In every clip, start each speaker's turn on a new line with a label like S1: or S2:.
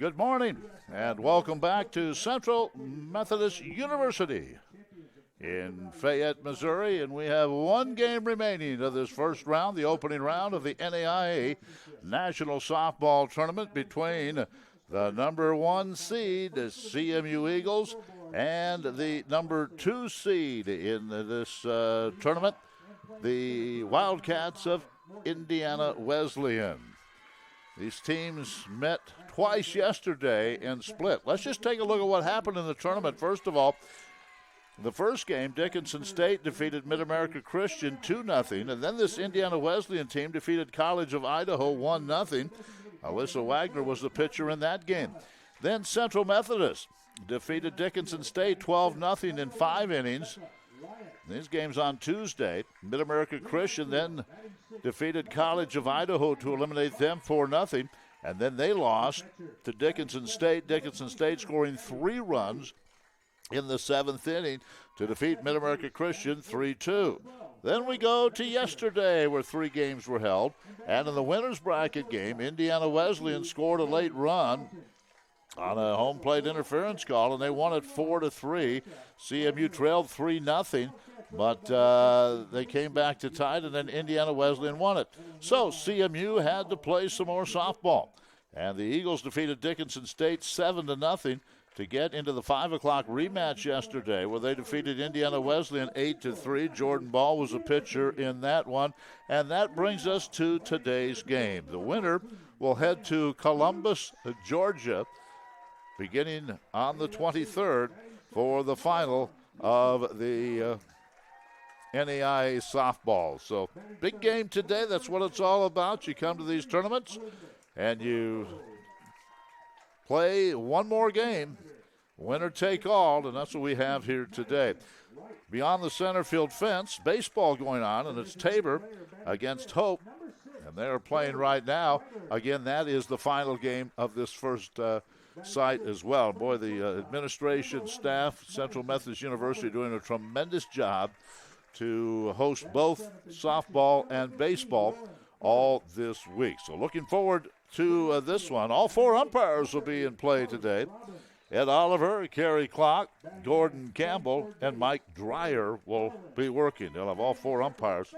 S1: Good morning, and welcome back to Central Methodist University in Fayette, Missouri. And we have one game remaining of this first round, the opening round of the NAIA National Softball Tournament between the number 1 seed, the CMU Eagles, and the number 2 seed in this tournament, the Wildcats of Indiana Wesleyan. These teams met twice yesterday and split. Let's just take a look at what happened in the tournament. First of all, the first game, Dickinson State defeated Mid-America Christian 2-0, and then this Indiana Wesleyan team defeated College of Idaho 1-0. Alyssa Wagner was the pitcher in that game. Then Central Methodist defeated Dickinson State 12-0 in 5 innings. These games on Tuesday. Mid-America Christian then defeated College of Idaho to eliminate them 4-0, and then they lost to Dickinson State. Dickinson State scoring 3 runs in the 7th inning to defeat Mid-America Christian 3-2. Then we go to yesterday where 3 games were held, and in the winner's bracket game, Indiana Wesleyan scored a late run on a home plate interference call, and they won it 4-3. CMU trailed 3-0, but they came back to tie it, and then Indiana Wesleyan won it. So CMU had to play some more softball, and the Eagles defeated Dickinson State 7-0 to get into the 5 o'clock rematch yesterday, where they defeated Indiana Wesleyan 8-3. Jordan Ball was a pitcher in that one, and that brings us to today's game. The winner will head to Columbus, Georgia, beginning on the 23rd for the final of the NAIA softball. So big game today. That's what it's all about. You come to these tournaments and you play one more game, winner take all, and that's what we have here today. Beyond the center field fence, baseball going on, and it's Tabor against Hope, and they're playing right now. Again, that is the final game of this first site as well. Boy, the administration staff, Central Methodist University, doing a tremendous job to host both softball and baseball all this week. So looking forward to this one. All 4 umpires will be in play today. Ed Oliver, Kerry Clark, Gordon Campbell, and Mike Dreyer will be working. They'll have all 4 umpires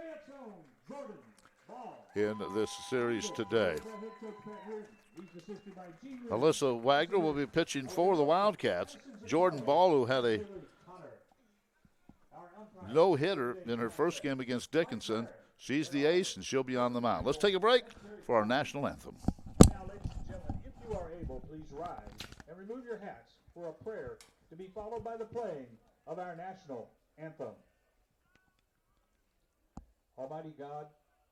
S1: in this series today. Alyssa Wagner will be pitching for the Wildcats. Jordan Ball, who had a no-hitter in her first game against Dickinson, she's the ace, and she'll be on the mound. Let's take a break for our national anthem.
S2: Now, ladies and gentlemen, if you are able, please rise and remove your hats for a prayer to be followed by the playing of our national anthem. Almighty God,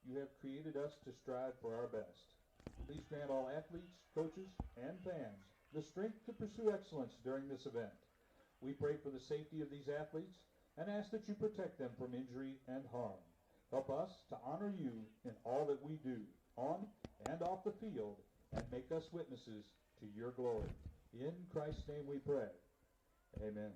S2: you have created us to strive for our best. Please grant all athletes, coaches, and fans the strength to pursue excellence during this event. We pray for the safety of these athletes and ask that you protect them from injury and harm. Help us to honor you in all that we do, on and off the field, and make us witnesses to your glory. In Christ's name we pray. Amen.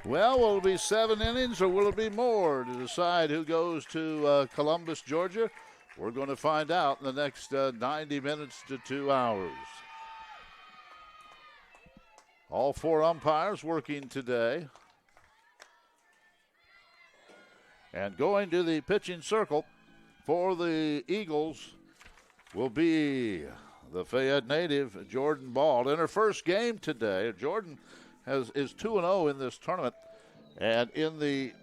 S1: Well, will it be 7 innings or will it be more to decide who goes to Columbus, Georgia? We're going to find out in the next 90 minutes to 2 hours. All 4 umpires working today. And going to the pitching circle for the Eagles will be the Fayette native, Jordan Ball. In her first game today, Jordan is 2-0 in this tournament. And in the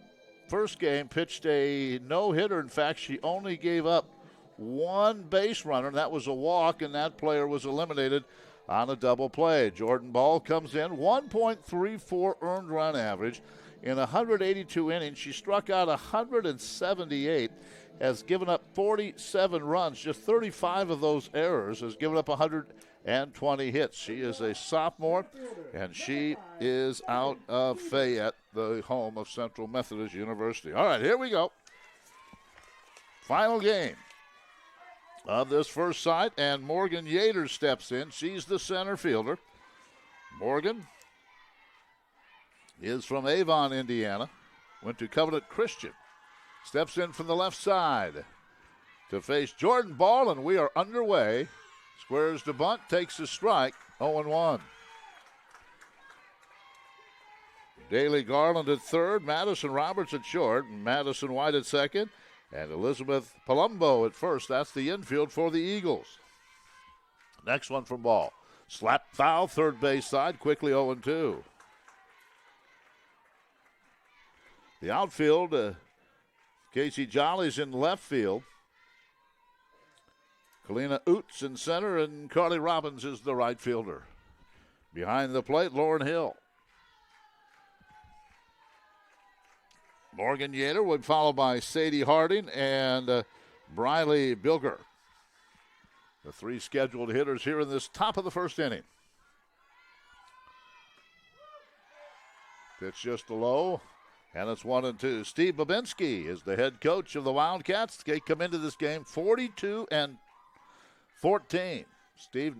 S1: first game, pitched a no-hitter. In fact, she only gave up 1 base runner, and that was a walk, and that player was eliminated on a double play. Jordan Ball comes in, 1.34 earned run average. In 182 innings, she struck out 178, has given up 47 runs, just 35 of those errors, has given up 120 hits. She is a sophomore, and she is out of Fayette, the home of Central Methodist University. All right, here we go. Final game of this first sight, and Morgan Yater steps in. She's the center fielder. Morgan is from Avon, Indiana. Went to Covenant Christian. Steps in from the left side to face Jordan Ball, and we are underway. Squares to bunt, takes a strike, 0-1. Daly Garland at third, Madison Roberts at short, Madison White at second, and Elizabeth Palumbo at first. That's the infield for the Eagles. Next one from Ball. Slap foul, third base side, quickly 0-2. The outfield, Casey Jolly's in left field. Kalina Oots in center, and Carly Robbins is the right fielder. Behind the plate, Lauren Hill. Morgan Yater would follow by Sadie Harding and Briley Bilger. The 3 scheduled hitters here in this top of the first inning. Pitch just a low. And it's 1-2. Steve Babinski is the head coach of the Wildcats. They come into this game 42-14. Steve,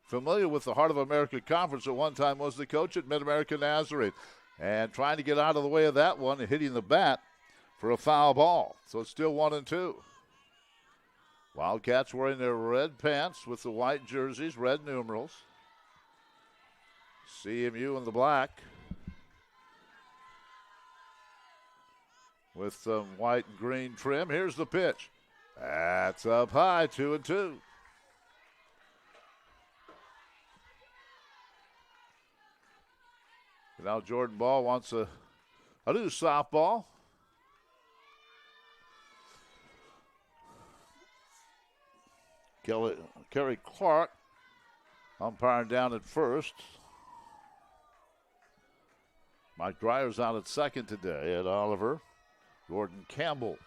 S1: familiar with the Heart of America Conference, at one time was the coach at Mid-America Nazarene. And trying to get out of the way of that one and hitting the bat for a foul ball. So it's still 1-2. Wildcats wearing their red pants with the white jerseys, red numerals. CMU in the black, with some white and green trim. Here's the pitch. That's up high, 2-2. Now Jordan Ball wants a new softball. Kerry Clark umpiring down at first. Mike Dreyer's out at second today. Ed Oliver. Gordon Campbell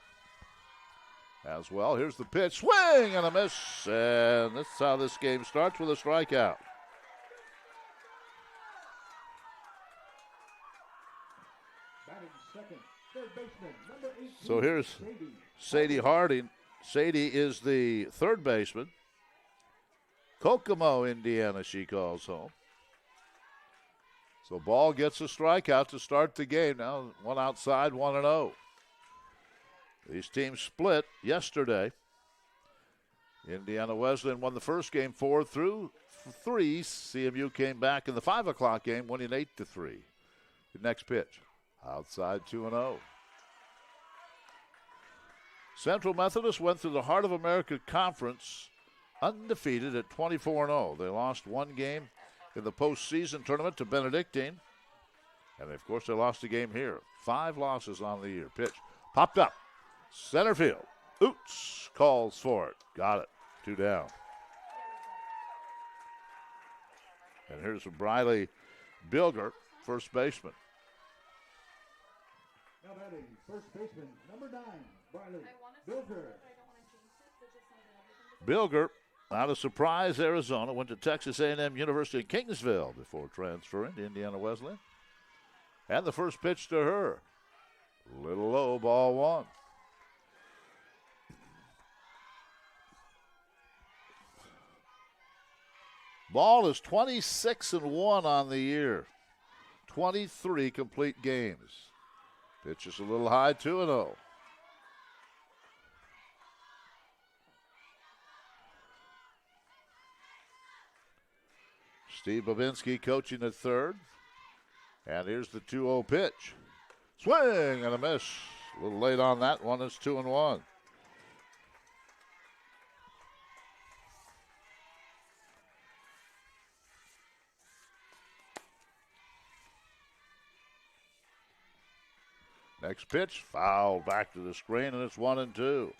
S1: as well. Here's the pitch. Swing and a miss. And that's how this game starts, with a strikeout. So here's Sadie Harding. Sadie is the third baseman. Kokomo, Indiana, she calls home. So Ball gets a strikeout to start the game. Now 1 outside, 1-0. These teams split yesterday. Indiana Wesleyan won the first game 4-3. CMU came back in the 5 o'clock game, winning 8-3. The next pitch, outside, 2-0. Central Methodist went through the Heart of America Conference undefeated at 24-0. They lost 1 game in the postseason tournament to Benedictine. And, of course, they lost a game here. 5 losses on the year. Pitch popped up. Center field. Oots calls for it. Got it. 2 down. And here's Briley Bilger, first baseman.
S2: Now batting, first baseman, number 9, Briley Bilger.
S1: Bilger, out of Surprise, Arizona, went to Texas A&M University in Kingsville before transferring to Indiana Wesleyan. And the first pitch to her, little low, ball 1. Ball is 26-1 on the year. 23 complete games. Pitch is a little high, 2-0. Steve Babinski coaching at third. And here's the 2-0 pitch. Swing and a miss. A little late on that one. It's 2-1. Next pitch, foul back to the screen, and it's 1-2.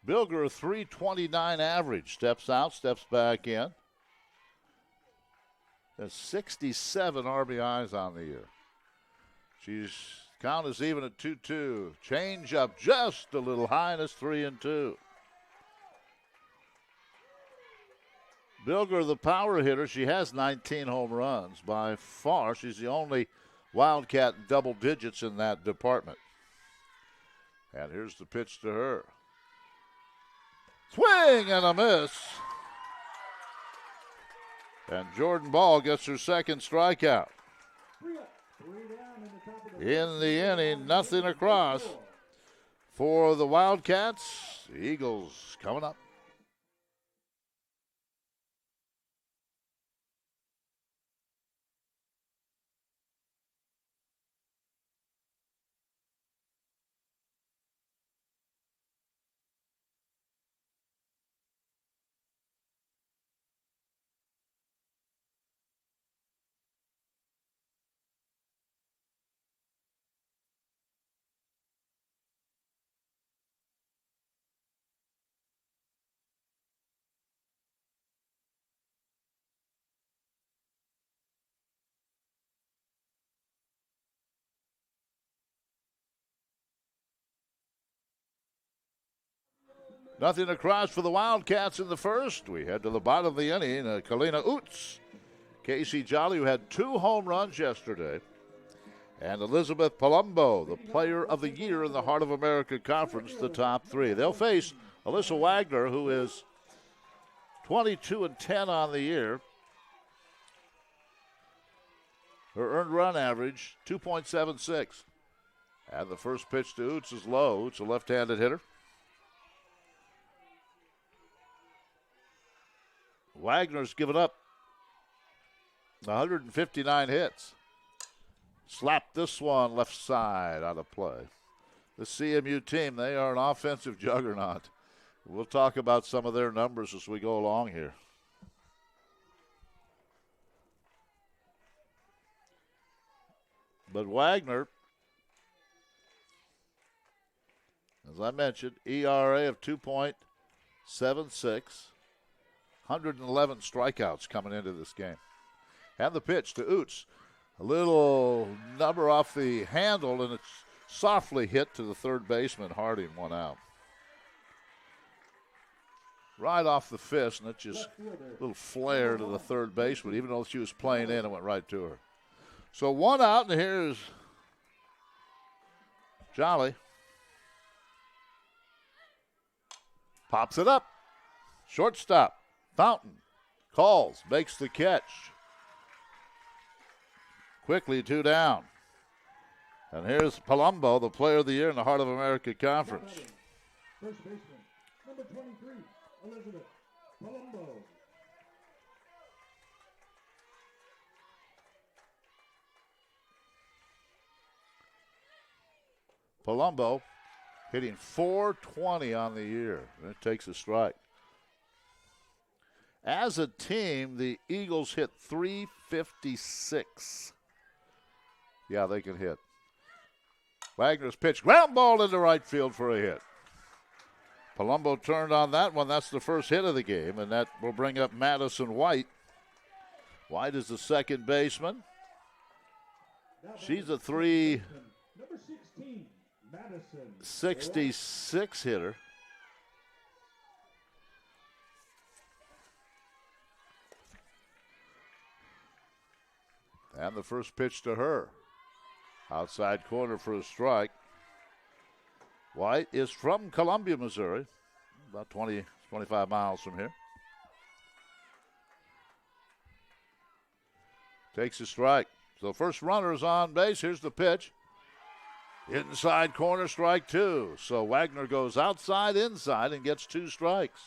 S1: Bilger, 329 average. Steps out, steps back in. There's 67 RBIs on the year. She's count is even at 2-2. Change up just a little high, and it's 3-2. Bilger, the power hitter, she has 19 home runs. By far, she's the only Wildcat in double digits in that department. And here's the pitch to her. Swing and a miss. And Jordan Ball gets her second strikeout. In the inning, nothing across for the Wildcats. The Eagles coming up. Nothing across for the Wildcats in the first. We head to the bottom of the inning. Kalina Utz, Casey Jolly, who had 2 home runs yesterday, and Elizabeth Palumbo, the player of the year in the Heart of America Conference, the top 3. They'll face Alyssa Wagner, who is 22-10 on the year. Her earned run average, 2.76. And the first pitch to Utz is low. Utz, a left-handed hitter. Wagner's given up 159 hits. Slapped this one left side out of play. The CMU team, they are an offensive juggernaut. We'll talk about some of their numbers as we go along here. But Wagner, as I mentioned, ERA of 2.76. 111 strikeouts coming into this game. And the pitch to Utz. A little number off the handle, and it's softly hit to the third baseman, Harding, 1 out. Right off the fist, and it just a little flare to the third baseman. Even though she was playing in, it went right to her. So 1 out, and here's Jolly. Pops it up. Shortstop. Fountain calls, makes the catch. Quickly 2 down. And here's Palumbo, the player of the year in the Heart of America Conference.
S2: First baseman, number 23, Elizabeth Palumbo.
S1: Palumbo hitting .420 on the year. And it takes a strike. As a team, the Eagles hit .356. Yeah, they can hit. Wagner's pitch, ground ball into right field for a hit. Palumbo turned on that one. That's the first hit of the game, and that will bring up Madison White. White is the second baseman. She's a number 16, Madison. 66 hitter. And the first pitch to her. Outside corner for a strike. White is from Columbia, Missouri. About 20, 25 miles from here. Takes a strike. So first runner is on base. Here's the pitch. Inside corner, strike two. So Wagner goes outside, inside, and gets 2 strikes.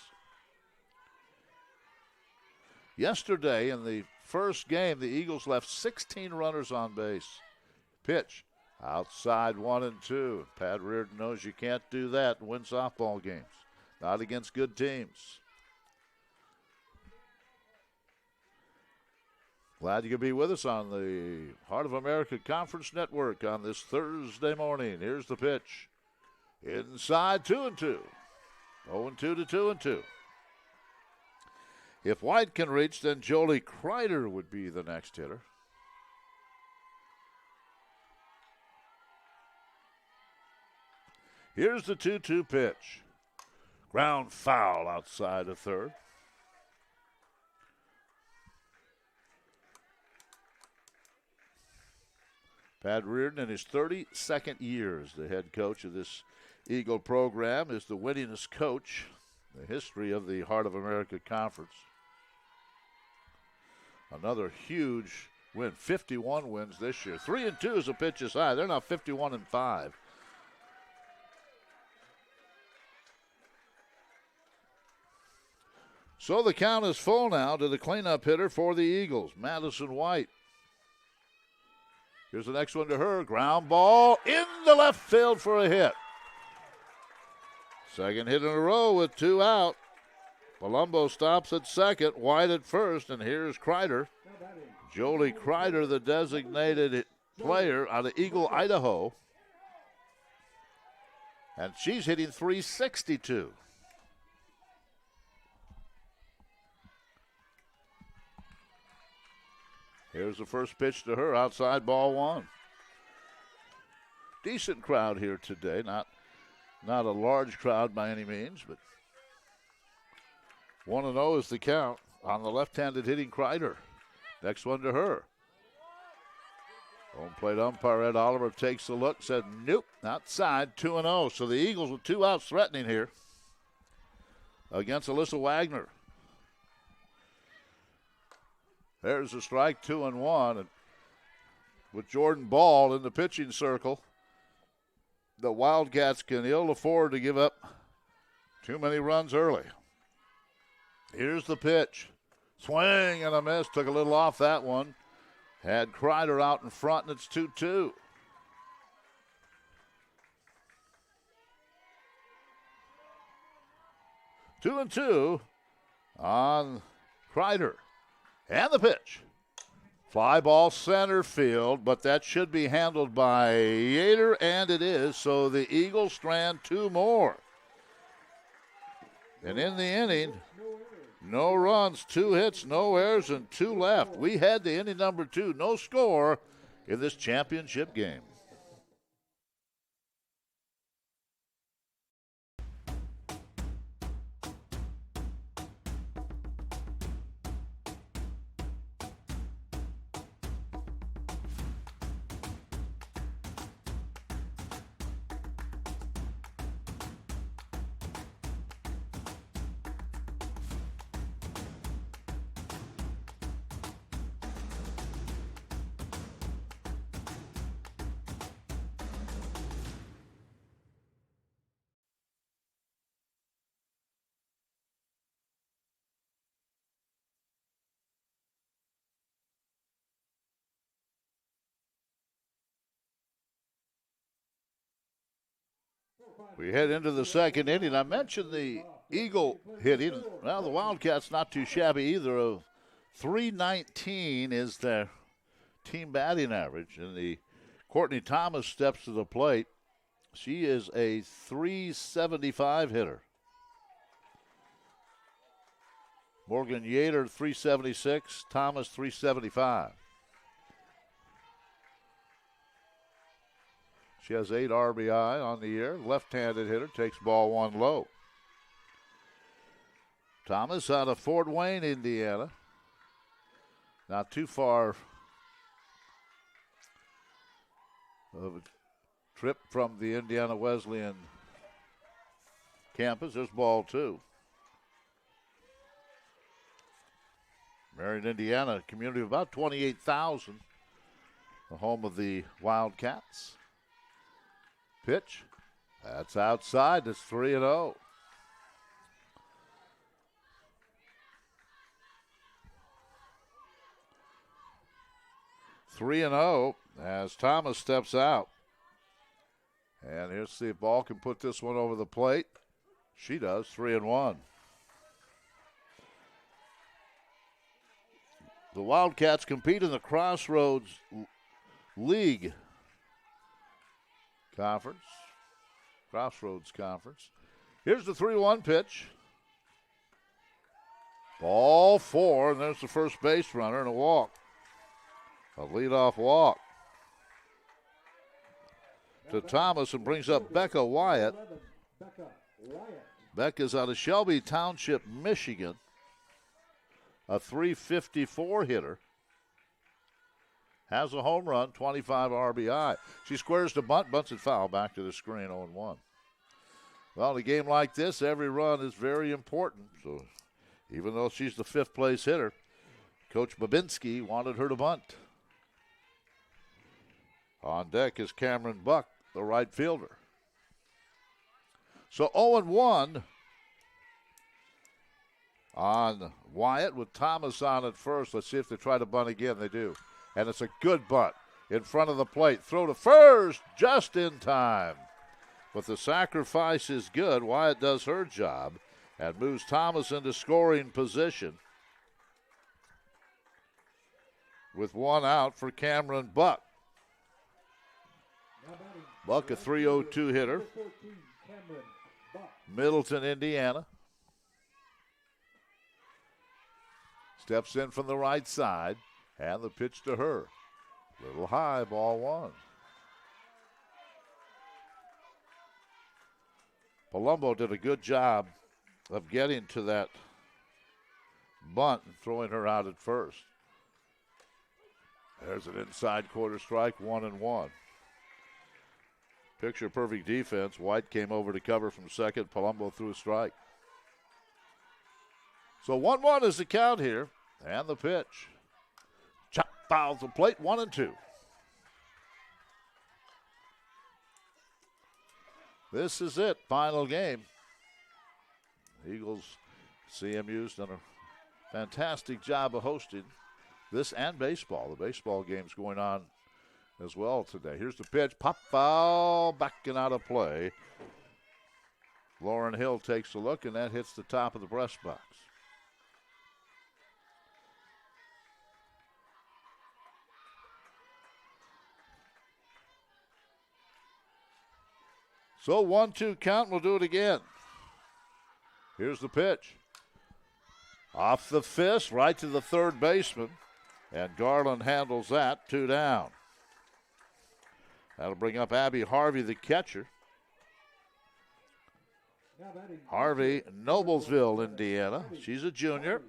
S1: Yesterday in the first game, the Eagles left 16 runners on base. Pitch. Outside 1 and 2. Pat Reardon knows you can't do that and win softball games. Not against good teams. Glad you could be with us on the Heart of America Conference Network on this Thursday morning. Here's the pitch. Inside 2 and 2. 0 and 2 to 2 and 2. If White can reach, then Jolie Kreider would be the next hitter. Here's the 2-2 pitch. Ground foul outside of third. Pat Reardon, in his 32nd year as the head coach of this Eagle program, is the winningest coach in the history of the Heart of America Conference. Another huge win, 51 wins this year. 3 and 2 is a pitch is high. They're now 51 and 5. So the count is full now to the cleanup hitter for the Eagles, Madison White. Here's the next one to her. Ground ball in the left field for a hit. Second hit in a row with 2 out. Palumbo stops at second, White at first, and here's Kreider. Jolie Kreider, the designated player out of Eagle, Idaho. And she's hitting .362. Here's the first pitch to her, outside ball 1. Decent crowd here today, not a large crowd by any means, but 1-0 is the count on the left-handed hitting Kreider. Next one to her. Home plate umpire Ed Oliver takes a look, said nope, outside, 2-0. So the Eagles with 2 outs threatening here against Alyssa Wagner. There's a strike, 2-1. And with Jordan Ball in the pitching circle, the Wildcats can ill afford to give up too many runs early. Here's the pitch. Swing and a miss. Took a little off that one. Had Kreider out in front, and it's 2-2. Two and 2 on Kreider. And the pitch. Fly ball center field, but that should be handled by Yater, and it is. So the Eagles strand 2 more. And in the inning, no runs, 2 hits, no errors, and 2 left. We had the inning number 2, no score in this championship game. We head into the second inning. I mentioned the Eagle hitting. Well, the Wildcats not too shabby either. Of .319 is their team batting average. And the Courtney Thomas steps to the plate. She is a .375 hitter. Morgan Yater, .376. Thomas, .375. She has 8 RBI on the year. Left-handed hitter, takes ball 1 low. Thomas out of Fort Wayne, Indiana. Not too far of a trip from the Indiana Wesleyan campus. There's ball 2. Marion, Indiana, community of about 28,000. The home of the Wildcats. Pitch. That's outside. It's 3-0. Three and 0 as Thomas steps out. And here's see if Ball can put this one over the plate. She does. 3-1. The Wildcats compete in the Crossroads League Conference. Crossroads Conference. Here's the 3-1 pitch. Ball 4, and there's the first base runner and a walk. A leadoff walk to Thomas and brings up Becca Wyatt. Becca's out of Shelby Township, Michigan. A .354 hitter. Has a home run, 25 RBI. She squares the bunt, bunts it foul, back to the screen, 0-1. Well, in a game like this, every run is very important. So even though she's the fifth place hitter, Coach Babinski wanted her to bunt. On deck is Cameron Buck, the right fielder. So 0-1 on Wyatt with Thomas on at first. Let's see if they try to bunt again. They do. And it's a good bunt in front of the plate. Throw to first just in time. But the sacrifice is good. Wyatt does her job and moves Thomas into scoring position with one out for Cameron Buck. Buck, a .302 hitter. Middleton, Indiana. Steps in from the right side, and the pitch to her. Little high, ball 1. Palumbo did a good job of getting to that bunt and throwing her out at first. There's an inside quarter strike, 1-1. Picture perfect defense. White came over to cover from second. Palumbo threw a strike. So 1-1 is the count here. And the pitch. Chop fouls the plate, 1-2. This is it. Final game. Eagles, CMU's done a fantastic job of hosting this and baseball. The baseball game's going on as well today. Here's the pitch. Pop foul, backing out of play. Lauren Hill takes a look, and that hits the top of the breast box. So 1-2 count. We'll do it again. Here's the pitch. Off the fist, right to the third baseman. And Garland handles that, 2 down. That'll bring up Abby Harvey, the catcher. Harvey, Noblesville, Indiana. She's a junior.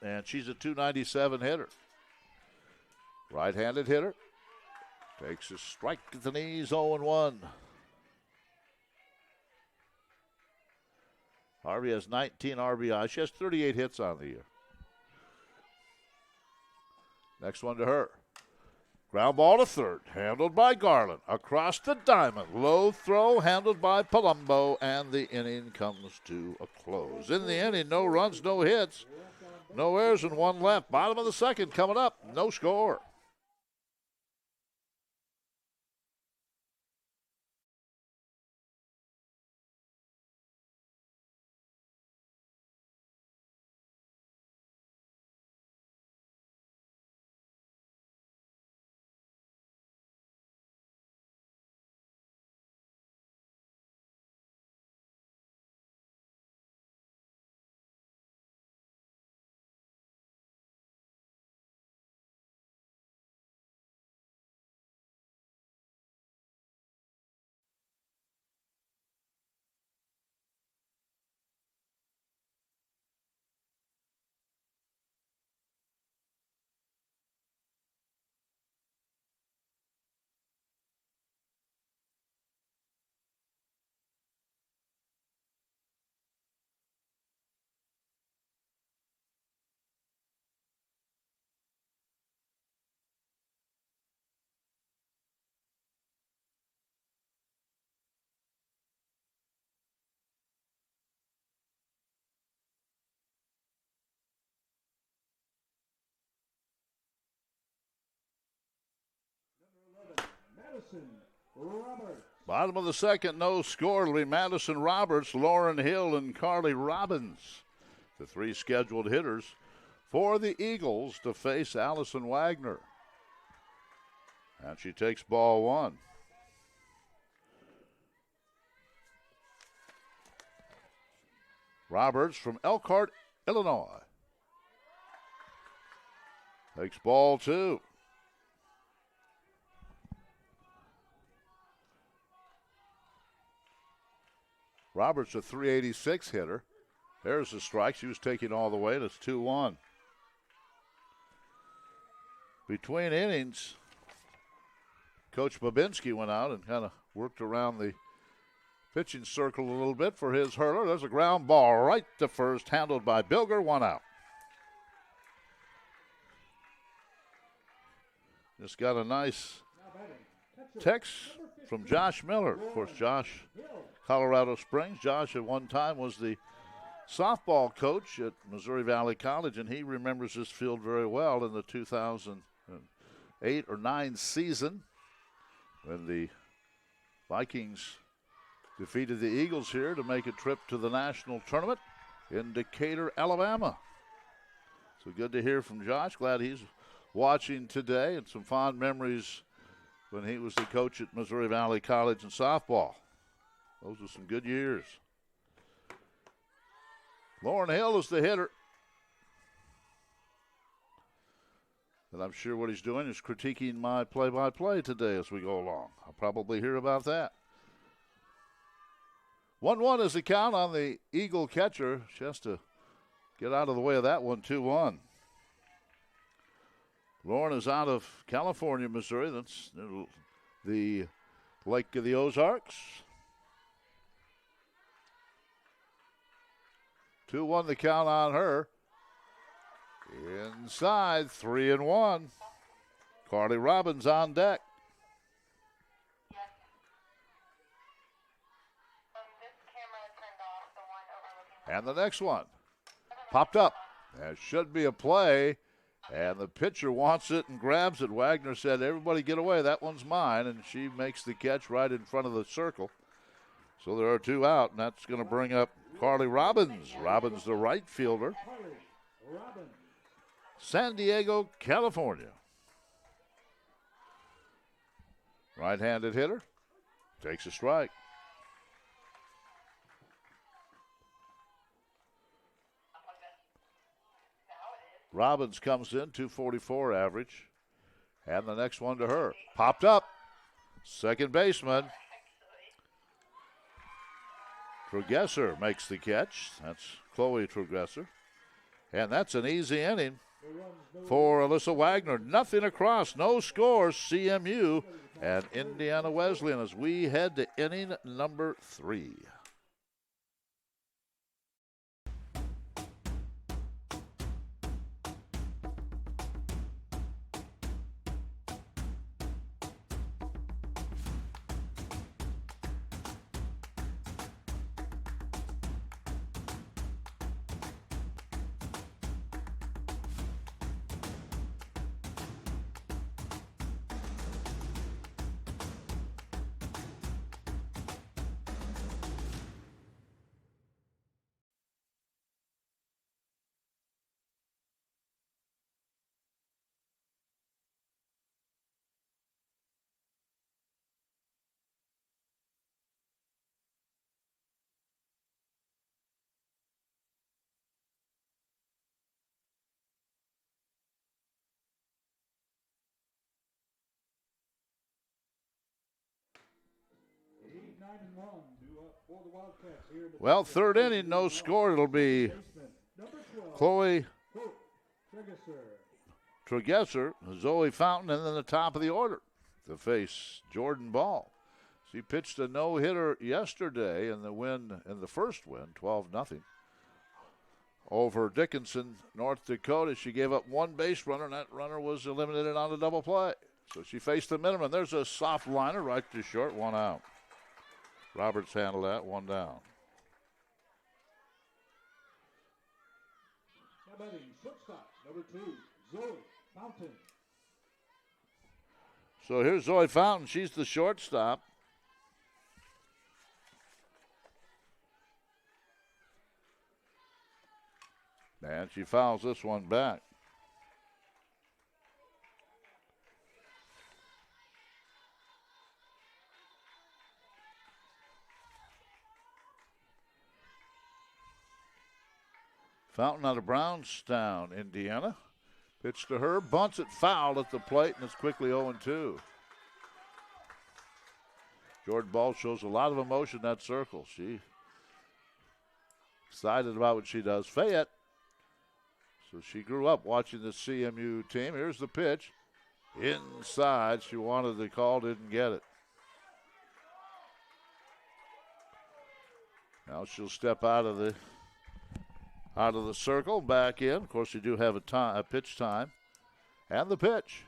S1: And she's a .297 hitter. Right-handed hitter. Takes a strike at the knees, 0-1. Harvey has 19 RBI. She has 38 hits on the year. Next one to her. Ground ball to third, handled by Garland. Across the diamond, low throw, handled by Palumbo, and the inning comes to a close. In the inning, no runs, no hits, no errors, and one left. Bottom of the second coming up, no score.
S2: Madison Roberts.
S1: Bottom of the second, no score. It'll be Madison Roberts, Lauren Hill, and Carly Robbins, the three scheduled hitters for the Eagles to face Allison Wagner. And she takes ball one. Roberts from Elkhart, Illinois, takes ball two. Roberts, a .386 hitter. There's the strike. She was taking all the way. It's 2-1. Between innings, Coach Babinski went out and kind of worked around the pitching circle a little bit for his hurler. There's a ground ball right to first, handled by Bilger, 1 out. Just got a nice text from Josh Miller. Of course, Josh, Colorado Springs. Josh at one time was the softball coach at Missouri Valley College, and he remembers this field very well in the 2008 or 9 season when the Vikings defeated the Eagles here to make a trip to the national tournament in Decatur, Alabama. So good to hear from Josh. Glad he's watching today, and some fond memories when he was the coach at Missouri Valley College in softball. Those were some good years. Lauren Hill is the hitter. And I'm sure what he's doing is critiquing my play-by-play today as we go along. I'll probably hear about that. 1-1 is the count on the Eagle catcher. She has to get out of the way of that one, 2-1. Lauren is out of California, Missouri. That's the Lake of the Ozarks. 2-1 the count on her. Inside, 3-1. Carly Robbins on deck. And the next one popped up. That should be a play. And the pitcher wants it and grabs it. Wagner said, everybody get away. That one's mine. And she makes the catch right in front of the circle. So there are 2 out, and that's going to bring up Carly Robbins. Robbins, the right fielder. San Diego, California. Right-handed hitter. Takes a strike. Robbins comes in, 244 average. And the next one to her. Popped up. Second baseman. Trugesser makes the catch. That's Chloe Trugesser. And that's an easy inning for Alyssa Wagner. Nothing across, no scores. CMU and Indiana Wesleyan as we head to inning number 3. Well, third inning, no score. It'll be Chloe Trugesser, Zoe Fountain, and then the top of the order to face Jordan Ball. She pitched a no-hitter yesterday in the first win, 12-0, over Dickinson, North Dakota. She gave up one base runner, and that runner was eliminated on a double play. So she faced the minimum. There's a soft liner right to short, 1 out. Roberts handled that, 1 down.
S2: Shortstop, number 2, Zoe Fountain.
S1: So here's Zoe Fountain. She's the shortstop. And she fouls this one back. Fountain out of Brownstown, Indiana. Pitch to her, bunts it foul at the plate, and it's quickly 0-2. Jordan Ball shows a lot of emotion in that circle. She excited about what she does. Fayette. So she grew up watching the CMU team. Here's the pitch. Inside. She wanted the call, didn't get it. Now she'll step out of the circle, back in. Of course, you do have a pitch time. And the pitch.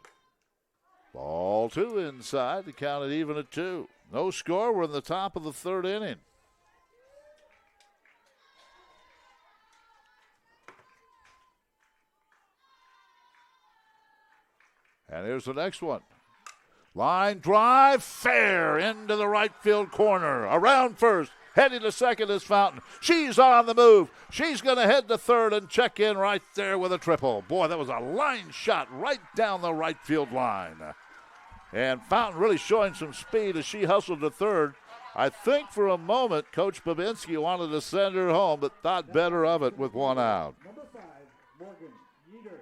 S1: Ball 2 inside to count it even at 2. No score. We're in the top of the third inning. And here's the next one. Line drive, fair into the right field corner. Around first. Heading to second is Fountain. She's on the move. She's going to head to third and check in right there with a triple. Boy, that was a line shot right down the right field line. And Fountain really showing some speed as she hustled to third. I think for a moment Coach Babinski wanted to send her home, but thought better of it with one out.
S2: Number 5, Morgan Yeater.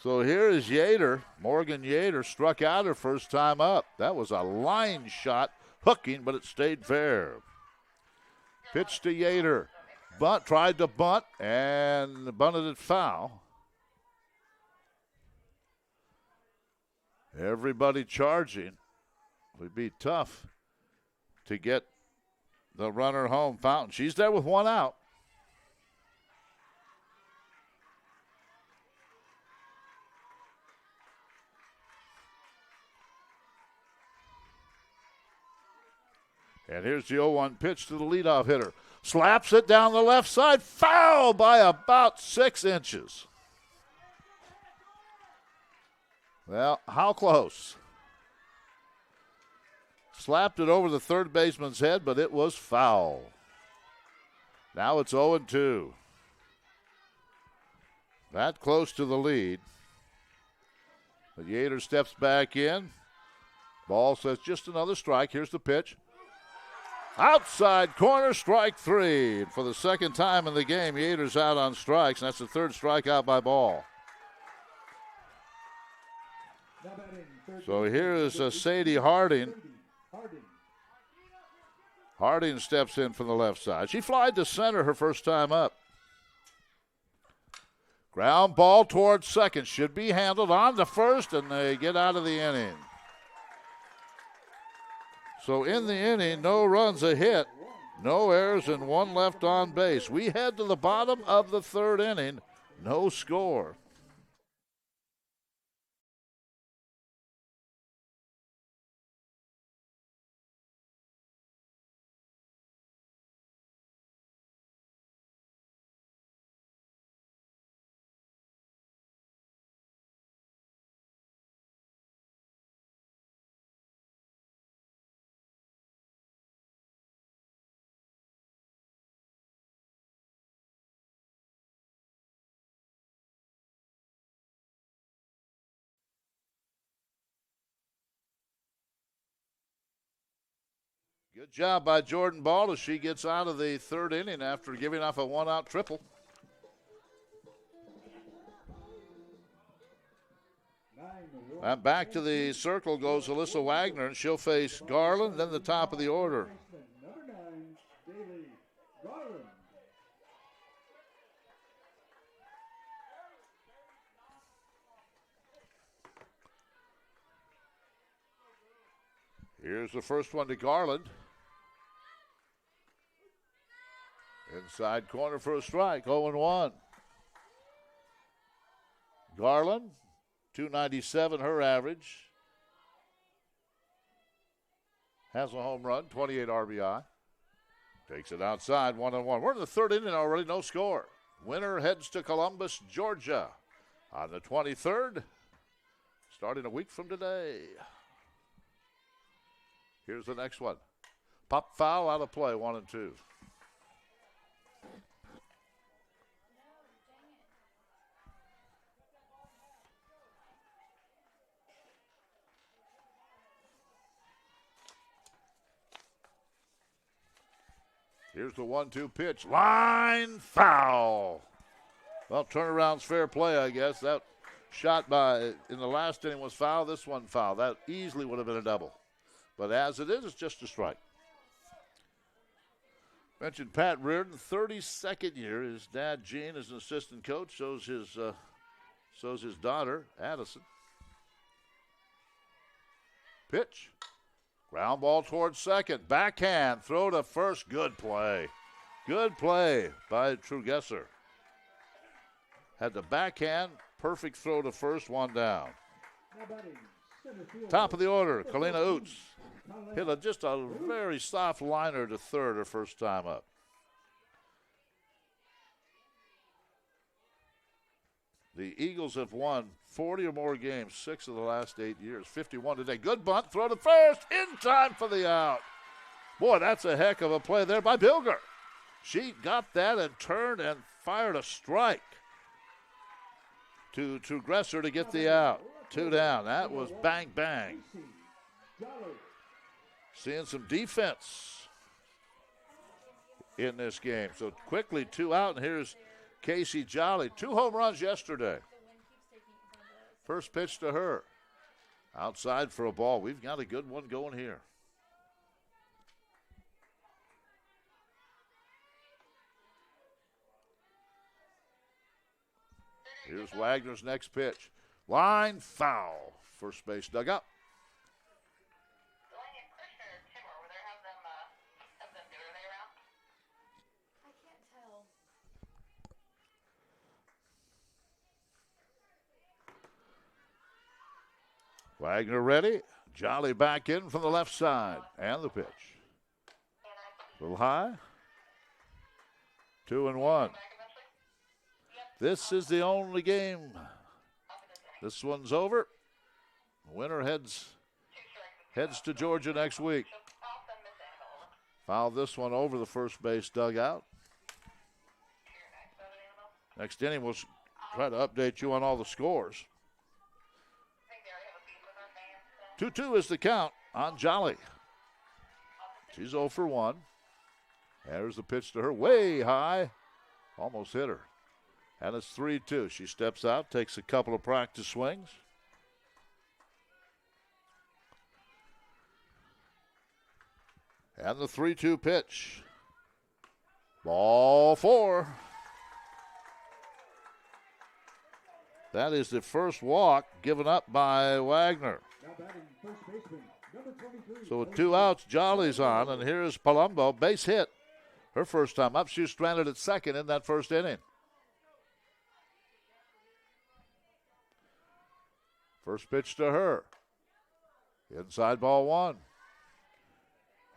S1: So here is Yater. Morgan Yater struck out her first time up. That was a line shot. Hooking, but it stayed fair. Pitch to Yater. Bunt, tried to bunt, and bunted it foul. Everybody charging. It would be tough to get the runner home. Fountain, she's there with one out. And here's the 0-1 pitch to the leadoff hitter. Slaps it down the left side. Foul by about 6 inches. Well, how close? Slapped it over the third baseman's head, but it was foul. Now it's 0-2. That close to the lead. But Yater steps back in. Ball says just another strike. Here's the pitch. Outside corner, strike 3. And for the second time in the game, Yater's out on strikes, and that's the third strikeout by Ball. So here is Sadie Harding. Harding steps in from the left side. She flied to center her first time up. Ground ball towards second. Should be handled on to first, and they get out of the inning. So in the inning, no runs, a hit, no errors, and 1 left on base. We head to the bottom of the third inning, no score. Good job by Jordan Ball as she gets out of the third inning after giving off a 1-out triple. And back to the circle goes Alyssa Wagner, and she'll face Garland, then the top of the order.
S2: Number 9, Bailey Garland.
S1: Here's the first one to Garland. Inside corner for a strike, 0-1. Garland, 297 her average. Has a home run, 28 RBI. Takes it outside, 1-1. We're in the third inning already, no score. Winner heads to Columbus, Georgia on the 23rd. starting a week from today. Here's the next one. Pop foul, out of play, 1 and 2. Here's the 1-2 pitch. Line foul. Well, turnaround's fair play, I guess. That shot in the last inning was foul. This one foul. That easily would have been a double. But as it is, it's just a strike. Mentioned Pat Reardon, 32nd year. His dad, Gene, is an assistant coach. So's his daughter, Addison. Pitch. Ground ball towards second. Backhand. Throw to first. Good play. Good play by Trugesser. Had the backhand. Perfect throw to first. 1 down. Top of the order. Kalina Oots. Hit just a very soft liner to third her first time up. The Eagles have won 40 or more games, 6 of the last 8 years, 51 today. Good bunt, throw to first, in time for the out. Boy, that's a heck of a play there by Bilger. She got that and turned and fired a strike to Gresser to get the out. 2 down. That was bang, bang. Seeing some defense in this game. So quickly 2 out, and here's Casey Jolly. 2 home runs yesterday. First pitch to her. Outside for a ball. We've got a good one going here. Here's Wagner's next pitch. Line foul. First base dugout. Wagner ready. Jolly back in from the left side. And the pitch. A little high. 2-1. This is the only game. This one's over. Winner heads to Georgia next week. Foul this one over the first base dugout. Next inning, we'll try to update you on all the scores. 2-2 is the count on Jolly. She's 0 for 1. There's the pitch to her, way high. Almost hit her. And it's 3-2. She steps out, takes a couple of practice swings. And the 3-2 pitch. Ball 4. That is the first walk given up by Wagner. So with 2 outs, Jolly's on, and here's Palumbo, base hit. Her first time up, she was stranded at second in that first inning. First pitch to her. Inside ball 1.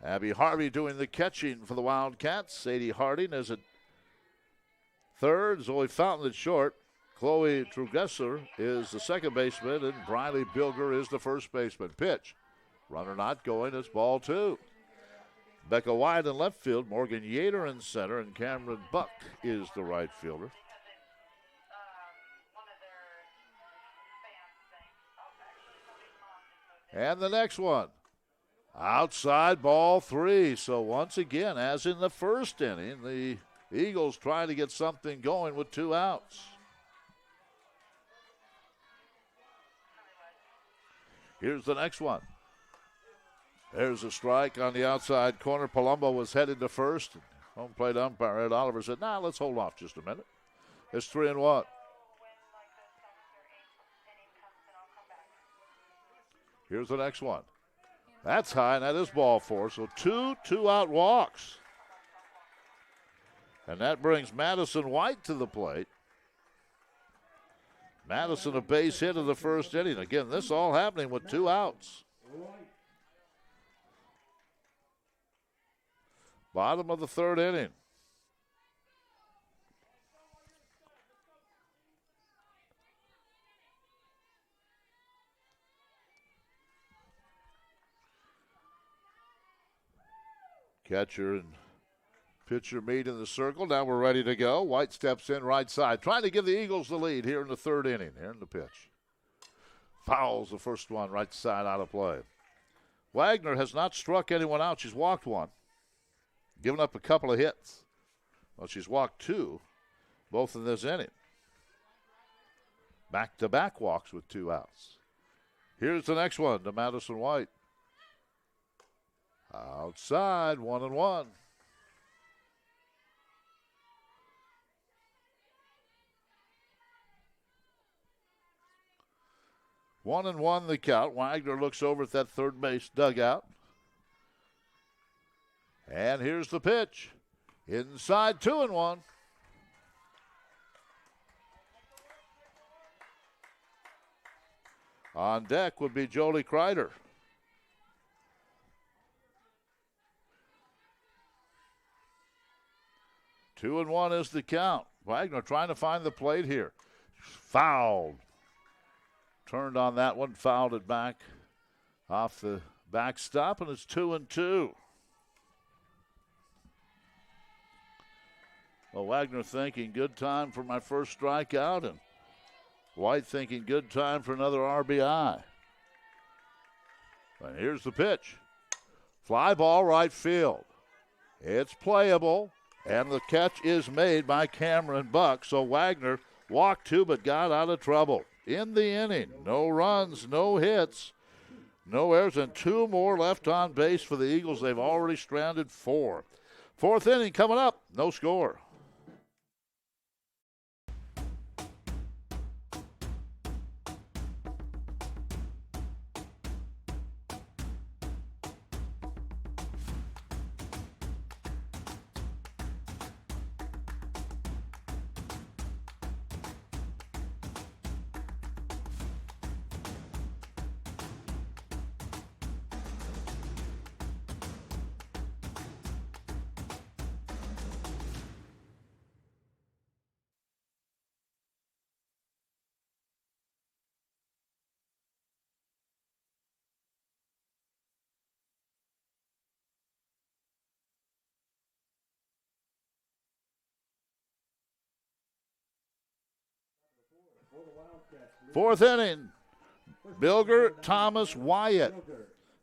S1: Abby Harvey doing the catching for the Wildcats. Sadie Harding is at third. Zoe Fountain at short. Chloe Trugesser is the second baseman, and Briley Bilger is the first baseman. Pitch. Runner not going. It's ball 2. Becca White in left field. Morgan Yater in center, and Cameron Buck is the right fielder. And the next one. Outside ball 3. So once again, as in the first inning, the Eagles trying to get something going with 2 outs. Here's the next one. There's a strike on the outside corner. Palumbo was headed to first. Home plate umpire Ed Oliver said, let's hold off just a minute. It's 3-1. Here's the next one. That's high, and that is ball 4. So 2 2-out walks. And that brings Madison White to the plate. Madison a base hit in the first inning. Again, this all happening with 2 outs. Bottom of the third inning. Catcher and pitcher meet in the circle. Now we're ready to go. White steps in right side, trying to give the Eagles the lead here in the third inning. Here in the pitch. Fouls the first one right side out of play. Wagner has not struck anyone out. She's walked one. Given up a couple of hits. Well, she's walked two, both in this inning. Back-to-back walks with 2 outs. Here's the next one to Madison White. Outside, 1-1. 1-1 the count. Wagner looks over at that third base dugout. And here's the pitch. Inside, 2-1. On deck would be Jolie Kreider. Two and one is the count. Wagner trying to find the plate here. Fouled. Turned on that one, fouled it back off the backstop, and it's 2-2. Well, Wagner thinking good time for my first strikeout, and White thinking good time for another RBI. And here's the pitch. Fly ball right field. It's playable, and the catch is made by Cameron Buck. So Wagner walked 2 but got out of trouble. In the inning, no runs, no hits, no errors, and 2 more left on base for the Eagles. They've already stranded 4. Fourth inning coming up, no score. Fourth inning, Bilger, Thomas, Wyatt.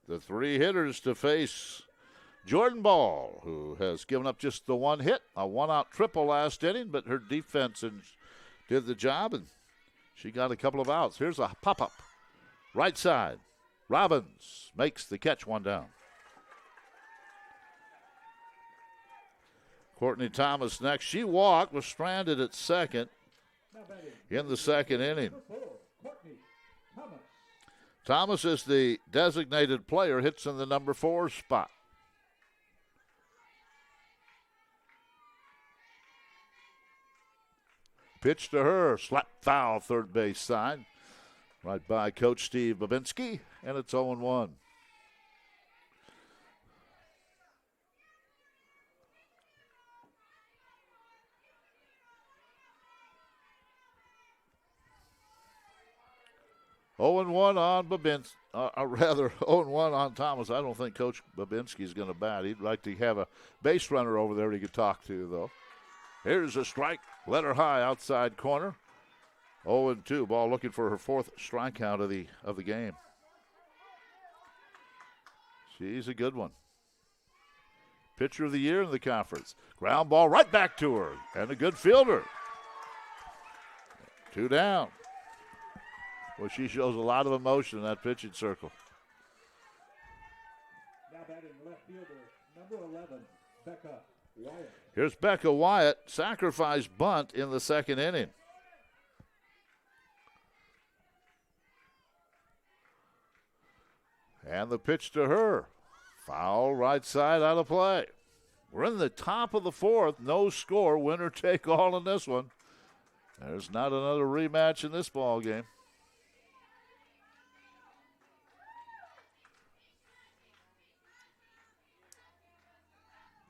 S1: The 3 hitters to face Jordan Ball, who has given up just the 1 hit, a 1-out triple last inning, but her defense did the job, and she got a couple of outs. Here's a pop-up. Right side. Robbins makes the catch, 1 down. Courtney Thomas next. She walked, was stranded at second in the second inning. Thomas is the designated player, hits in the number 4 spot. Pitch to her, slap foul, third base side. Right by Coach Steve Babinski, and it's 0-1. On Babinski, rather 0-1 on Thomas. I don't think Coach Babinski is going to bat. He'd like to have a base runner over there he could talk to, though. Here's a strike, let her high outside corner. 0-2. Ball looking for her 4th strikeout of the game. She's a good one. Pitcher of the year in the conference. Ground ball right back to her, and a good fielder. 2 down. Well, she shows a lot of emotion in that pitching circle.
S2: Now batting left fielder, number 11, Becca Wyatt.
S1: Here's Becca Wyatt, sacrifice bunt in the second inning. And the pitch to her. Foul right side out of play. We're in the top of the 4th. No score. Winner take all in this one. There's not another rematch in this ball game.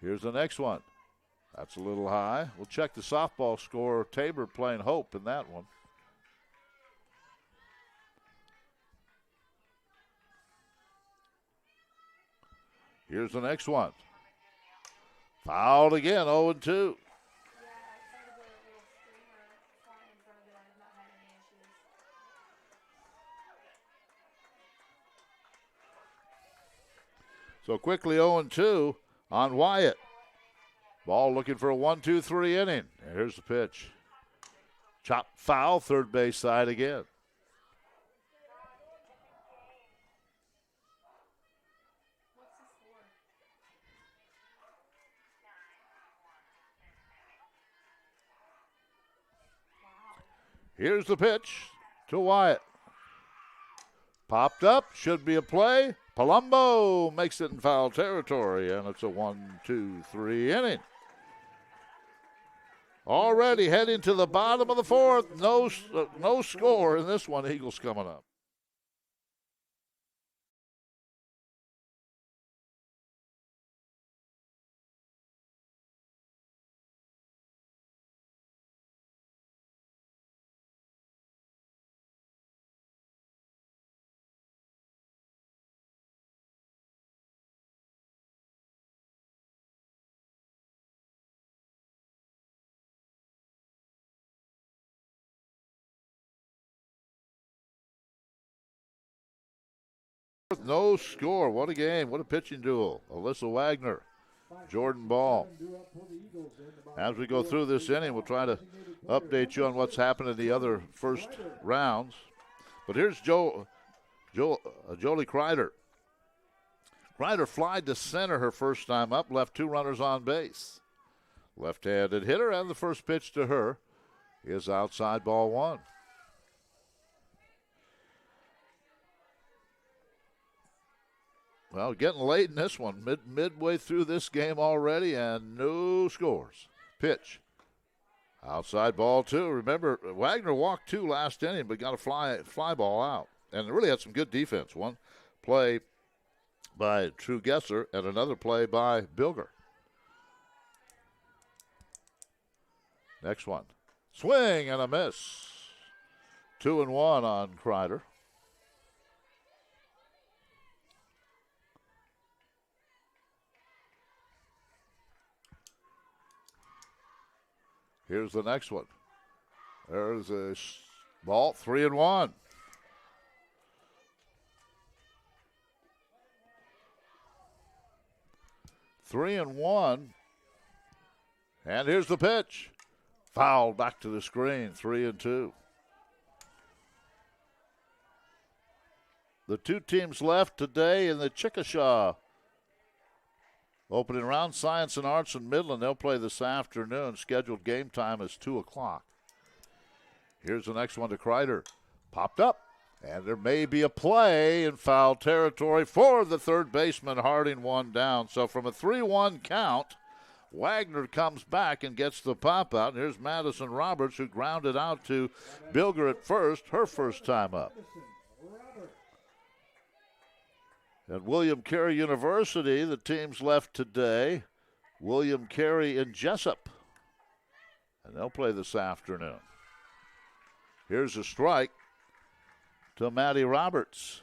S1: Here's the next one. That's a little high. We'll check the softball score. Tabor playing hope in that one. Here's the next one. Fouled again, 0-2. So quickly 0-2 on Wyatt. Ball looking for a 1-2-3 inning. And here's the pitch. Chop foul, third base side again. Here's the pitch to Wyatt. Popped up, should be a play. Palumbo makes it in foul territory, and it's a 1-2-3 inning. Already heading to the bottom of the fourth. No score in this one. Eagles coming up. No score. What a game. What a pitching duel. Alyssa Wagner, Jordan Ball. As we go through this inning, we'll try to update you on what's happened in the other first rounds. But here's Jolie Kreider. Kreider flied to center her first time up, left two runners on base. Left-handed hitter, and the first pitch to her is outside, ball one. Well, getting late in this one, midway through this game already, and no scores. Pitch. Outside, ball two. Remember, Wagner walked two last inning, but got a fly ball out. And really had some good defense. One play by True Gesser and another play by Bilger. Next one. Swing and a miss. 2-1 on Kreider. Here's the next one. There's a ball, 3-1. And here's the pitch. Foul back to the screen, 3-2. The two teams left today in the Chickasha opening round, Science and Arts in Midland. They'll play this afternoon. Scheduled game time is 2 o'clock. Here's the next one to Kreider. Popped up, and there may be a play in foul territory for the third baseman. Harding, one down. So from a 3-1 count, Wagner comes back and gets the pop out. And here's Madison Roberts, who grounded out to Bilger at first, her first time up. At William Carey University, the teams left today, William Carey and Jessup. And they'll play this afternoon. Here's a strike to Maddie Roberts.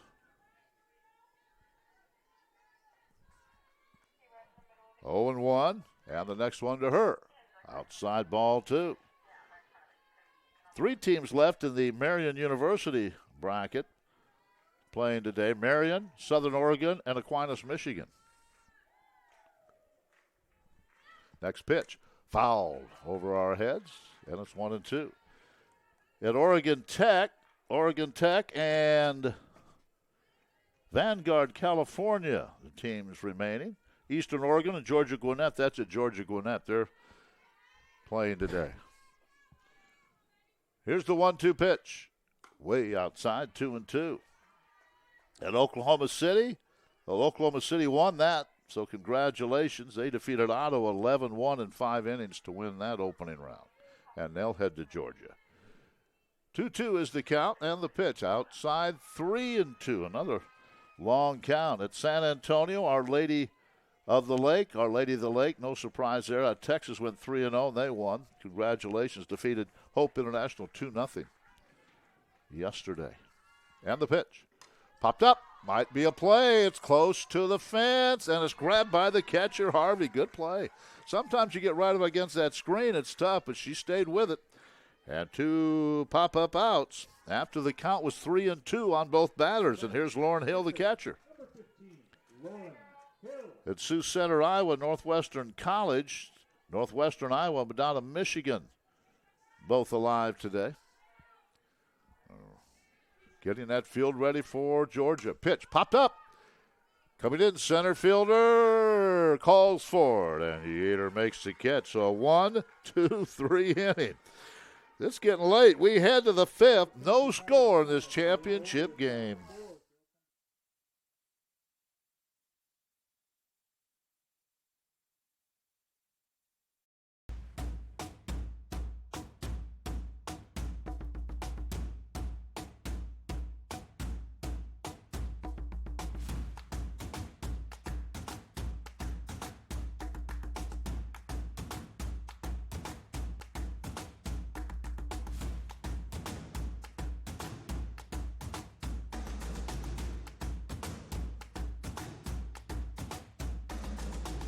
S1: 0-1, and the next one to her. Outside, ball two. Three teams left in the Marion University bracket playing today. Marion, Southern Oregon, and Aquinas, Michigan. Next pitch, fouled over our heads, and it's 1-2. At Oregon Tech and Vanguard, California, the teams remaining. Eastern Oregon and Georgia Gwinnett, that's at Georgia Gwinnett. They're playing today. Here's the 1-2 pitch. Way outside, 2-2. At Oklahoma City, well, Oklahoma City won that, so congratulations. They defeated Ottawa 11-1 in 5 innings to win that opening round, and they'll head to Georgia. 2-2 is the count, and the pitch outside, 3-2. Another long count. At San Antonio, Our Lady of the Lake, no surprise there. Texas went 3-0, and they won. Congratulations, defeated Hope International 2-0 yesterday. And the pitch. Popped up, Might be a play. It's close to the fence, and it's grabbed by the catcher, Harvey. Good play. Sometimes you get right up against that screen. It's tough, but she stayed with it. And 2 pop-up outs after the count was 3-2 on both batters. And here's Lauren Hill, the catcher. At Sioux Center, Iowa, Northwestern College. Northwestern Iowa, Madonna, Michigan. Both alive today. Getting that field ready for Georgia. Pitch popped up. Coming in, center fielder calls for it, and Yater makes the catch. So a 1, 2, 3 inning. It's getting late. We head to the 5th. No score in this championship game.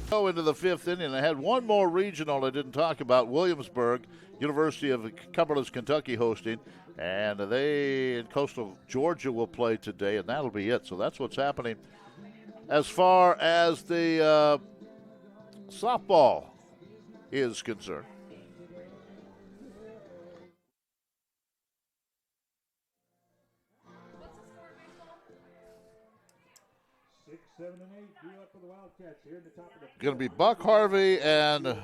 S1: Go into the 5th inning. I had one more regional I didn't talk about. Williamsburg, University of Cumberland, Kentucky hosting. And they in coastal Georgia will play today, and that'll be it. So that's what's happening as far as the softball is concerned. Going to be Buck Harvey and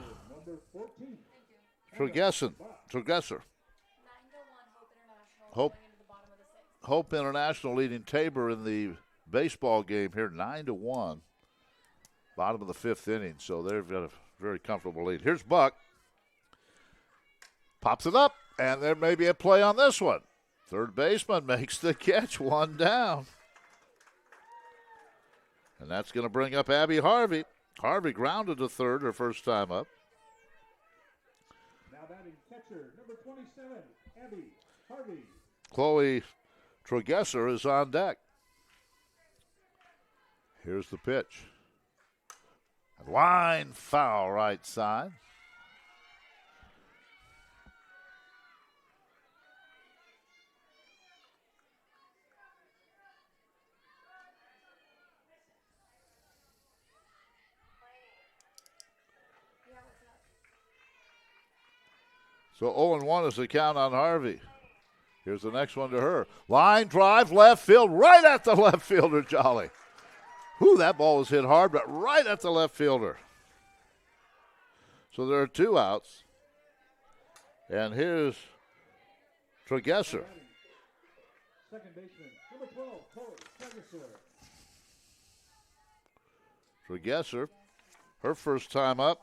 S1: Tregesser. Hope International leading Tabor in the baseball game here, 9-1. Bottom of the 5th inning, so they've got a very comfortable lead. Here's Buck. Pops it up, and there may be a play on this one. Third baseman makes the catch, 1 down. And that's going to bring up Abby Harvey. Harvey grounded to third her first time up.
S2: Now batting catcher, number 27, Abby Harvey.
S1: Chloe Tregesser is on deck. Here's the pitch. Line foul right side. So 0-1 is the count on Harvey. Here's the next one to her. Line drive, left field, right at the left fielder, Jolly. Whew, that ball was hit hard, but right at the left fielder. So there are 2 outs. And here's Tregesser.
S2: Second baseman, number 12, Tregesser.
S1: Tregesser, her first time up,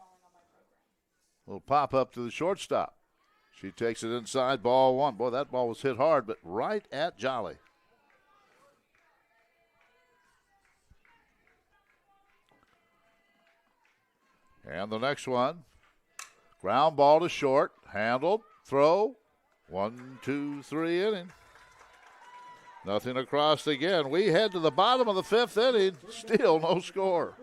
S1: will pop up to the shortstop. She takes it inside, ball 1. Boy, that ball was hit hard, but right at Jolly. And the next one, ground ball to short, handled, throw, 1, 2, 3 inning. Nothing across again. We head to the bottom of the 5th inning, still no score.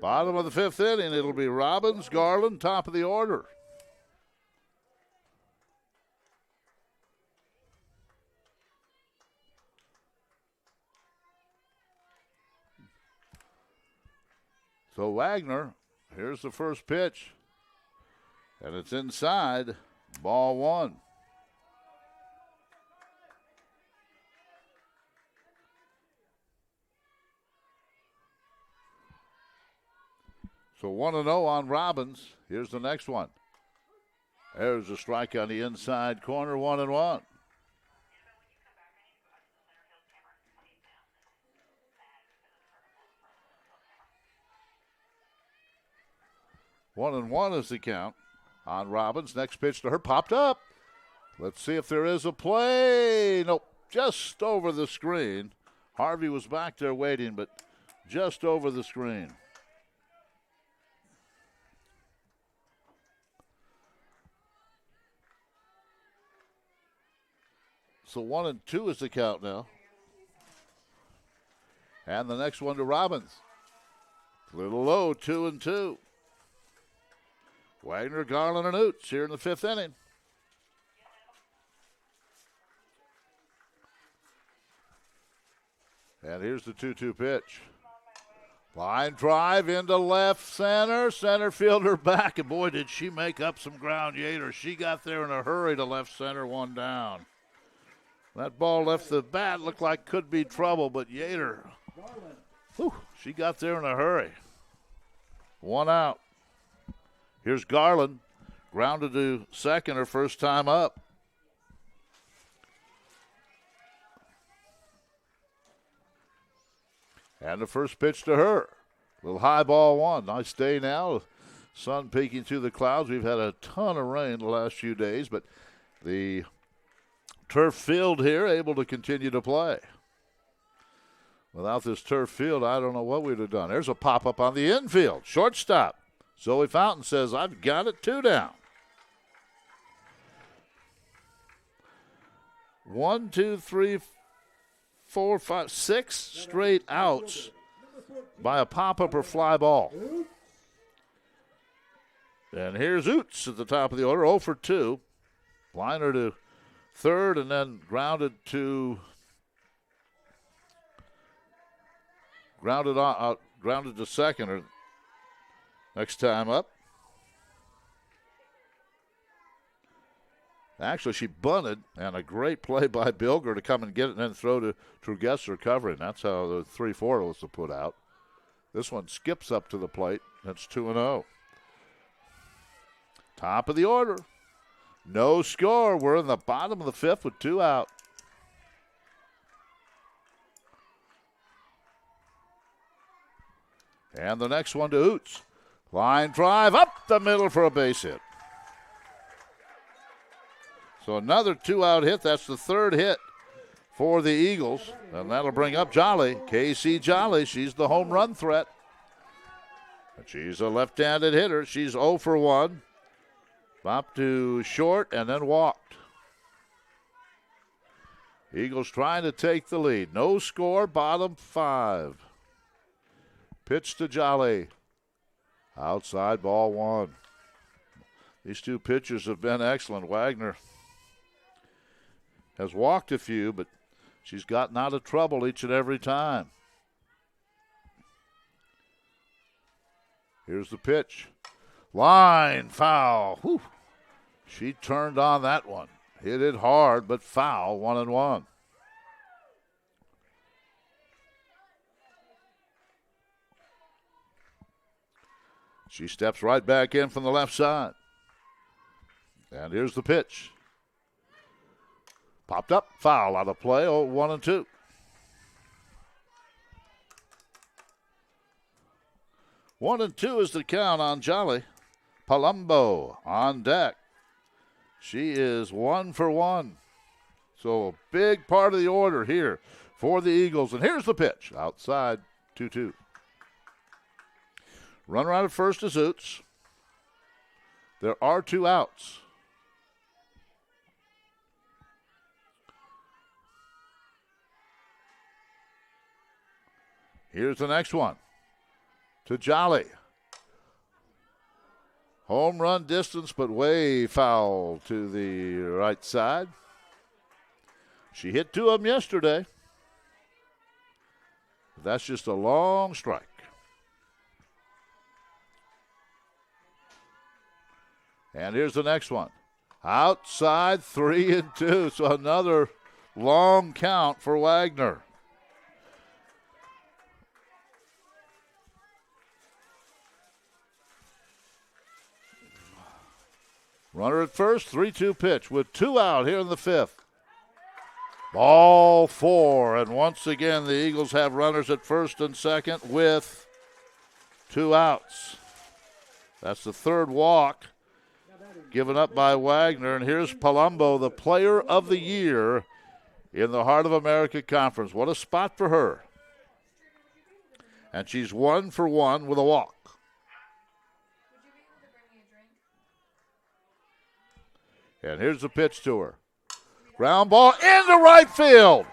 S1: Bottom of the 5th inning, it'll be Robbins, Garland, top of the order. So Wagner, here's the first pitch. And it's inside, ball one. So 1-0 on Robbins. Here's the next one. There's a strike on the inside corner, 1-1. One and one is the count on Robbins. Next pitch to her, popped up. Let's see if there is a play. Nope, just over the screen. Harvey was back there waiting, but just over the screen. So 1-2 is the count now. And the next one to Robbins. A little low, 2-2. Wagner, Garland, and Oots here in the fifth inning. And here's the 2-2 pitch. Line drive into left center. Center fielder back. And boy, did she make up some ground, Yater. She got there in a hurry to left center, one down. That ball left the bat, looked like could be trouble, but Yater, she got there in a hurry. One out. Here's Garland, grounded to second, her first time up. And the first pitch to her. Little high ball one. Nice day now. Sun peeking through the clouds. We've had a ton of rain the last few days, but the turf field here able to continue to play. Without this turf field, I don't know what we'd have done. There's a pop-up on the infield. Shortstop. Zoe Fountain says, I've got it, 2 down. 1, 2, 3, 4, 5, 6 straight outs by a pop-up or fly ball. And here's Oots at the top of the order, 0 for 2. Liner to third and then grounded to second or next time up. Actually, she bunted, and a great play by Bilger to come and get it and then throw to Trugesser covering. That's how the 3-4 was to put out. This one skips up to the plate. That's 2-0. Top of the order. No score. We're in the bottom of the fifth with 2 out. And the next one to Oots. Line drive up the middle for a base hit. So another 2-out hit. That's the third hit for the Eagles. And that'll bring up Jolly. Casey Jolly. She's the home run threat. And she's a left-handed hitter. She's 0 for 1. Bopped to short and then walked. Eagles trying to take the lead. No score, bottom 5. Pitch to Jolly. Outside, ball 1. These two pitchers have been excellent. Wagner has walked a few, but she's gotten out of trouble each and every time. Here's the pitch. Line foul. Whew. She turned on that one. Hit it hard, but foul, 1-1. She steps right back in from the left side. And here's the pitch. Popped up, foul out of play, 1-2. One and two is the count on Jolly. Palumbo on deck. She is 1 for 1. So a big part of the order here for the Eagles. And here's the pitch. Outside, 2-2. Runner out at first is Oots. There are 2 outs. Here's the next one. To Jolly. Home run distance, but way foul to the right side. She hit 2 of them yesterday. That's just a long strike. And here's the next one. Outside 3-2. So another long count for Wagner. Runner at first, 3-2 pitch with 2 out here in the 5th. Ball 4, and once again the Eagles have runners at first and second with 2 outs. That's the 3rd walk given up by Wagner, and here's Palumbo, the player of the year in the Heart of America Conference. What a spot for her. And she's 1 for 1 with a walk. And here's the pitch to her. Ground ball into right field.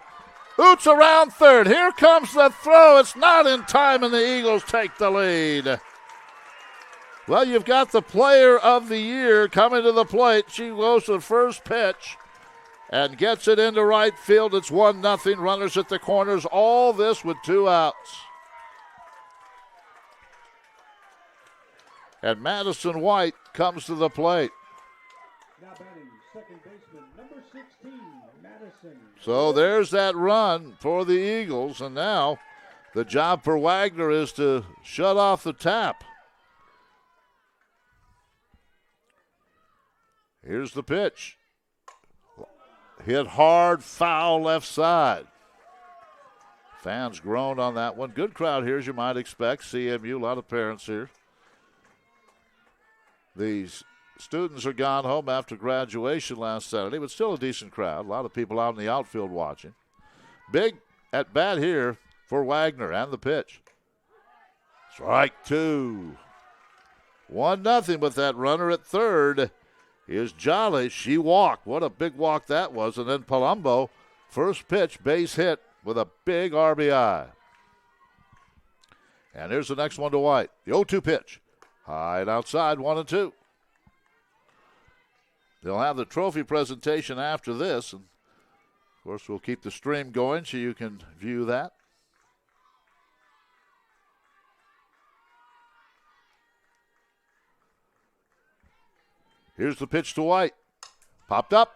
S1: Oots around third. Here comes the throw. It's not in time, and the Eagles take the lead. Well, you've got the player of the year coming to the plate. She goes to the first pitch and gets it into right field. It's 1-0. Runners at the corners. All this with 2 outs. And Madison White comes to the plate.
S3: Now batting, second baseman, number 16, Madison.
S1: So there's that run for the Eagles, and now the job for Wagner is to shut off the tap. Here's the pitch. Hit hard, foul left side. Fans groaned on that one. Good crowd here, as you might expect. CMU, a lot of parents here. These students are gone home after graduation last Saturday, but still a decent crowd. A lot of people out in the outfield watching. Big at bat here for Wagner and the pitch. Strike 2. 1-0, but that runner at third is Jolly. She walked. What a big walk that was. And then Palumbo, first pitch, base hit with a big RBI. And here's the next one to White. The 0-2 pitch. High and outside, 1-2. They'll have the trophy presentation after this. And, of course, we'll keep the stream going so you can view that. Here's the pitch to White. Popped up.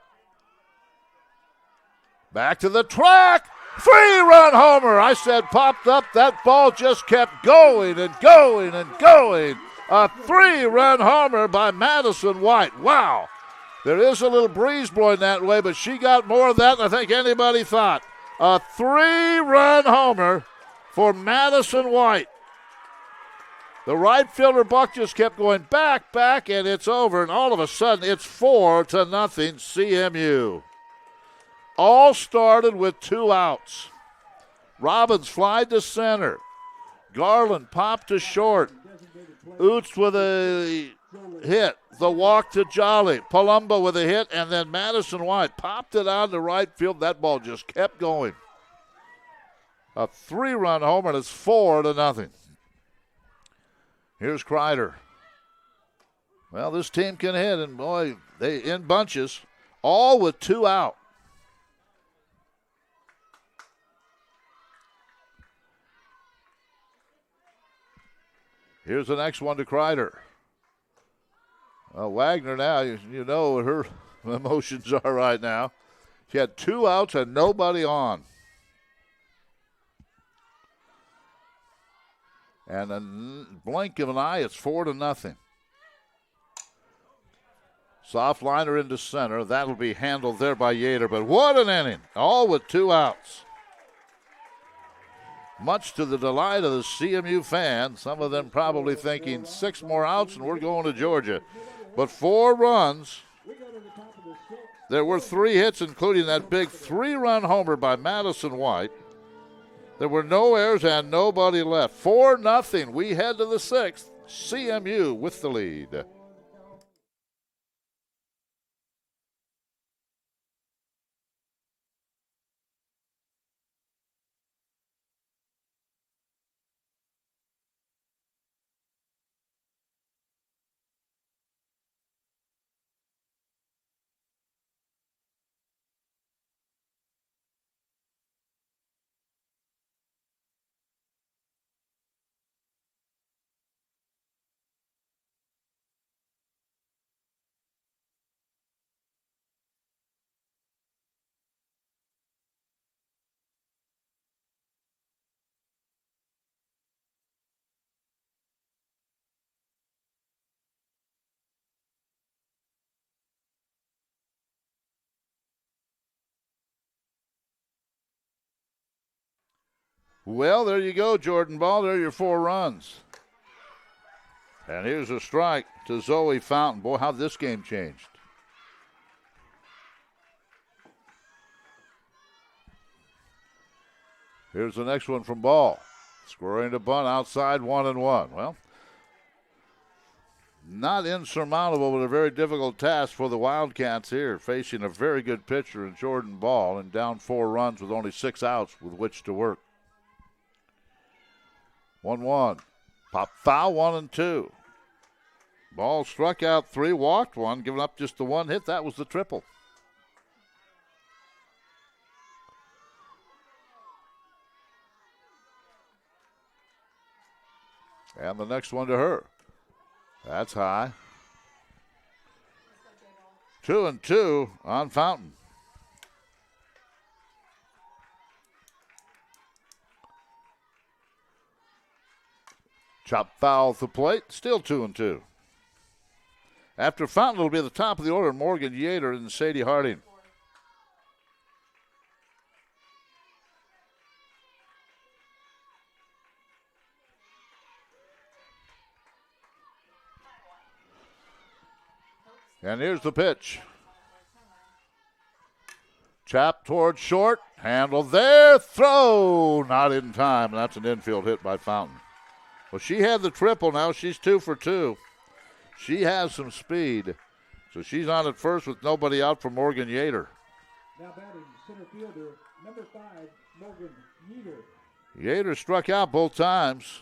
S1: Back to the track. 3-run homer. I said popped up. That ball just kept going and going and going. A 3-run homer by Madison White. Wow. There is a little breeze blowing that way, but she got more of that than I think anybody thought. A 3-run homer for Madison White. The right fielder Buck just kept going back, and it's over. And all of a sudden, it's 4-0 CMU. All started with 2 outs. Robbins flied to center. Garland popped to short. Oots with a hit. The walk to Jolly. Palumbo with a hit, and then Madison White popped it out to right field. That ball just kept going. A 3-run homer, and it's 4-0. Here's Kreider. Well, this team can hit, and boy, they in bunches, all with 2 out. Here's the next one to Kreider. Wagner now, you know what her emotions are right now. She had 2 outs and nobody on. And a blink of an eye, it's 4-0. Soft liner into center. That'll be handled there by Yater. But what an inning. All with 2 outs. Much to the delight of the CMU fans. Some of them probably thinking 6 more outs and we're going to Georgia. But 4 runs. There were 3 hits, including that big 3-run homer by Madison White. There were no errors and nobody left. 4-0. We head to the 6th. CMU with the lead. Well, there you go, Jordan Ball. There are your 4 runs. And here's a strike to Zoe Fountain. Boy, how this game changed. Here's the next one from Ball. Squaring to bunt outside, 1-1. Well, not insurmountable, but a very difficult task for the Wildcats here, facing a very good pitcher in Jordan Ball and down 4 runs with only 6 outs with which to work. 1-1. Pop foul, 1-2. Ball struck out 3, walked 1, giving up just the 1 hit. That was the triple. And the next one to her. That's high. 2-2 on Fountain. Chop foul at the plate, still 2-2. After Fountain, it'll be at the top of the order, Morgan Yater and Sadie Harding. And here's the pitch. Chop towards short, handled there, throw, not in time, and that's an infield hit by Fountain. Well, she had the triple, now she's 2 for 2. She has some speed, so she's on at first with nobody out for Morgan Yater.
S3: Now batting center fielder, number 5, Morgan Yeater.
S1: Yater struck out both times.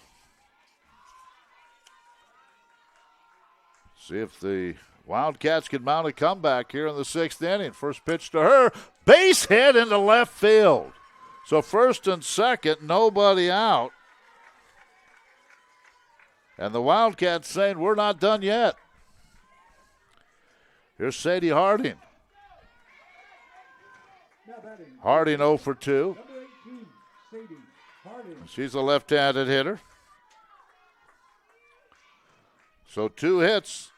S1: See if the Wildcats can mount a comeback here in the 6th inning. First pitch to her, base hit into left field. So first and second, nobody out. And the Wildcats saying, we're not done yet. Here's Sadie Harding.
S3: Now batting.
S1: Harding 0 for 2.
S3: Number 18, Sadie Harding.
S1: She's a left-handed hitter. So 2 hits.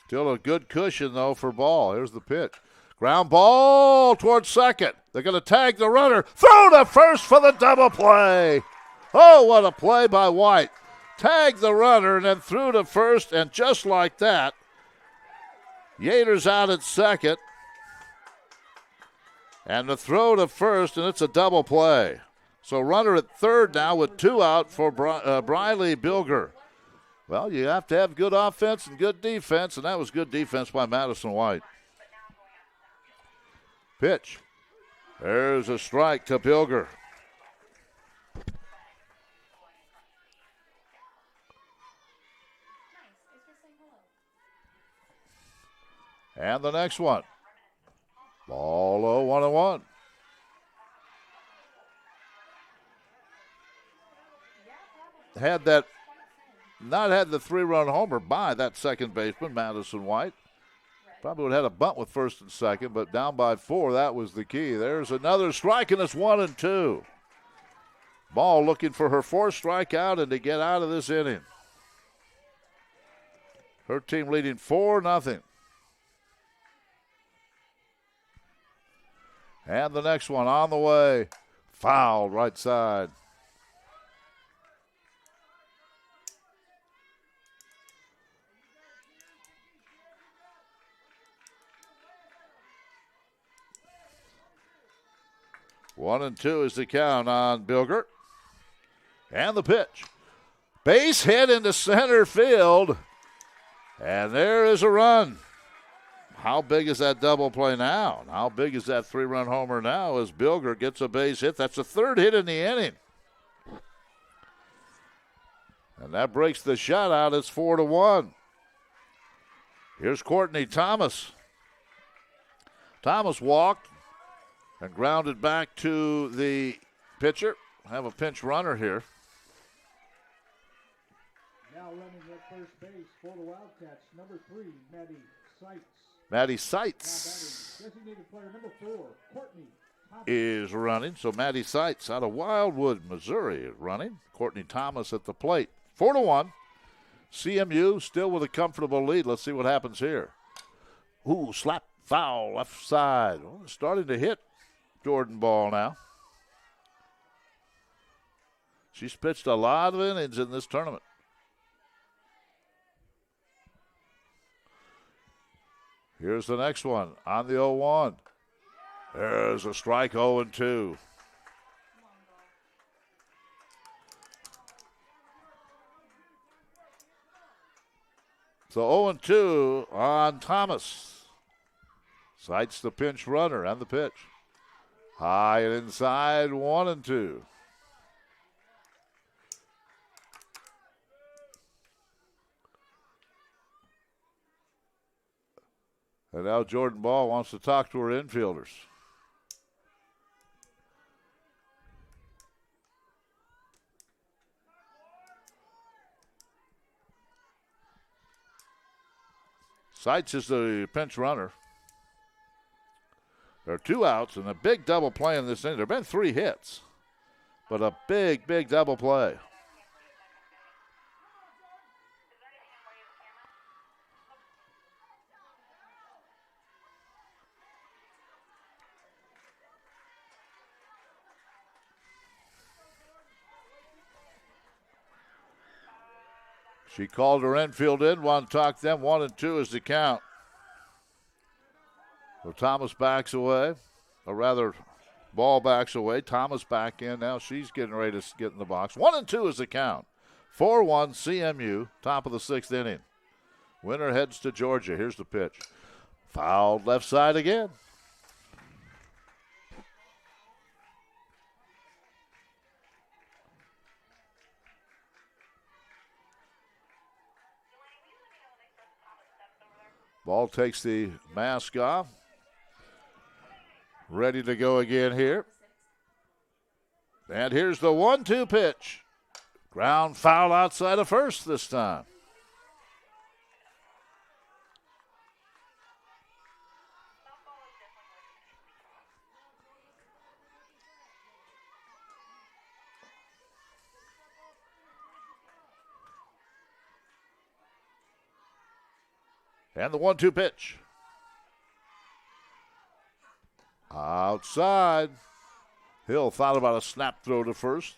S1: Still a good cushion, though, for Ball. Here's the pitch. Ground ball towards second. They're going to tag the runner. Throw to first for the double play. Oh, what a play by White. Tagged the runner and then threw to first, and just like that, Yater's out at second. And the throw to first, and it's a double play. So runner at third now with 2 out for Briley Bilger. Well, you have to have good offense and good defense, and that was good defense by Madison White. Pitch. There's a strike to Bilger. And the next one. Ball low, 1-1. Not had the 3-run homer by that second baseman, Madison White. Probably would have had a bunt with first and second, but down by 4, that was the key. There's another strike, and it's 1-2. Ball looking for her 4th strikeout and to get out of this inning. Her team leading 4-0. And the next one on the way. Fouled right side. One and 2 is the count on Bilger. And the pitch. Base hit into center field. And there is a run. How big is that double play now? And how big is that 3-run homer now as Bilger gets a base hit? That's the 3rd hit in the inning. And that breaks the shutout. It's 4-1. Here's Courtney Thomas. Thomas walked and grounded back to the pitcher. Have a pinch runner here.
S3: Now running at first base for the Wildcats, number 3, Maddie Seitz.
S1: Maddie Seitz
S3: Designated player number 4, Courtney Thomas.
S1: is running. So Maddie Seitz out of Wildwood, Missouri is running. Courtney Thomas at the plate. 4-1. CMU still with a comfortable lead. Let's see what happens here. Ooh, slap foul left side. Oh, starting to hit Jordan Ball now. She's pitched a lot of innings in this tournament. Here's the next one on the 0-1. There's a strike, 0-2. So 0-2 on Thomas. Sights the pinch runner and the pitch. High and inside, 1-2. And now Jordan Ball wants to talk to her infielders. Sights is the pinch runner. There are 2 outs and a big double play in this inning. There have been 3 hits, but a big, big double play. She called her infield in, wanted to talk to them. 1-2 is the count. So Thomas backs away, or rather, Ball backs away. Thomas back in now. She's getting ready to get in the box. 1-2 is the count. 4-1 CMU, top of the 6th inning. Winner heads to Georgia. Here's the pitch. Fouled left side again. Ball takes the mask off. Ready to go again here. And here's the 1-2 pitch. Ground foul outside of first this time. And the 1-2 pitch. Outside. Hill thought about a snap throw to first.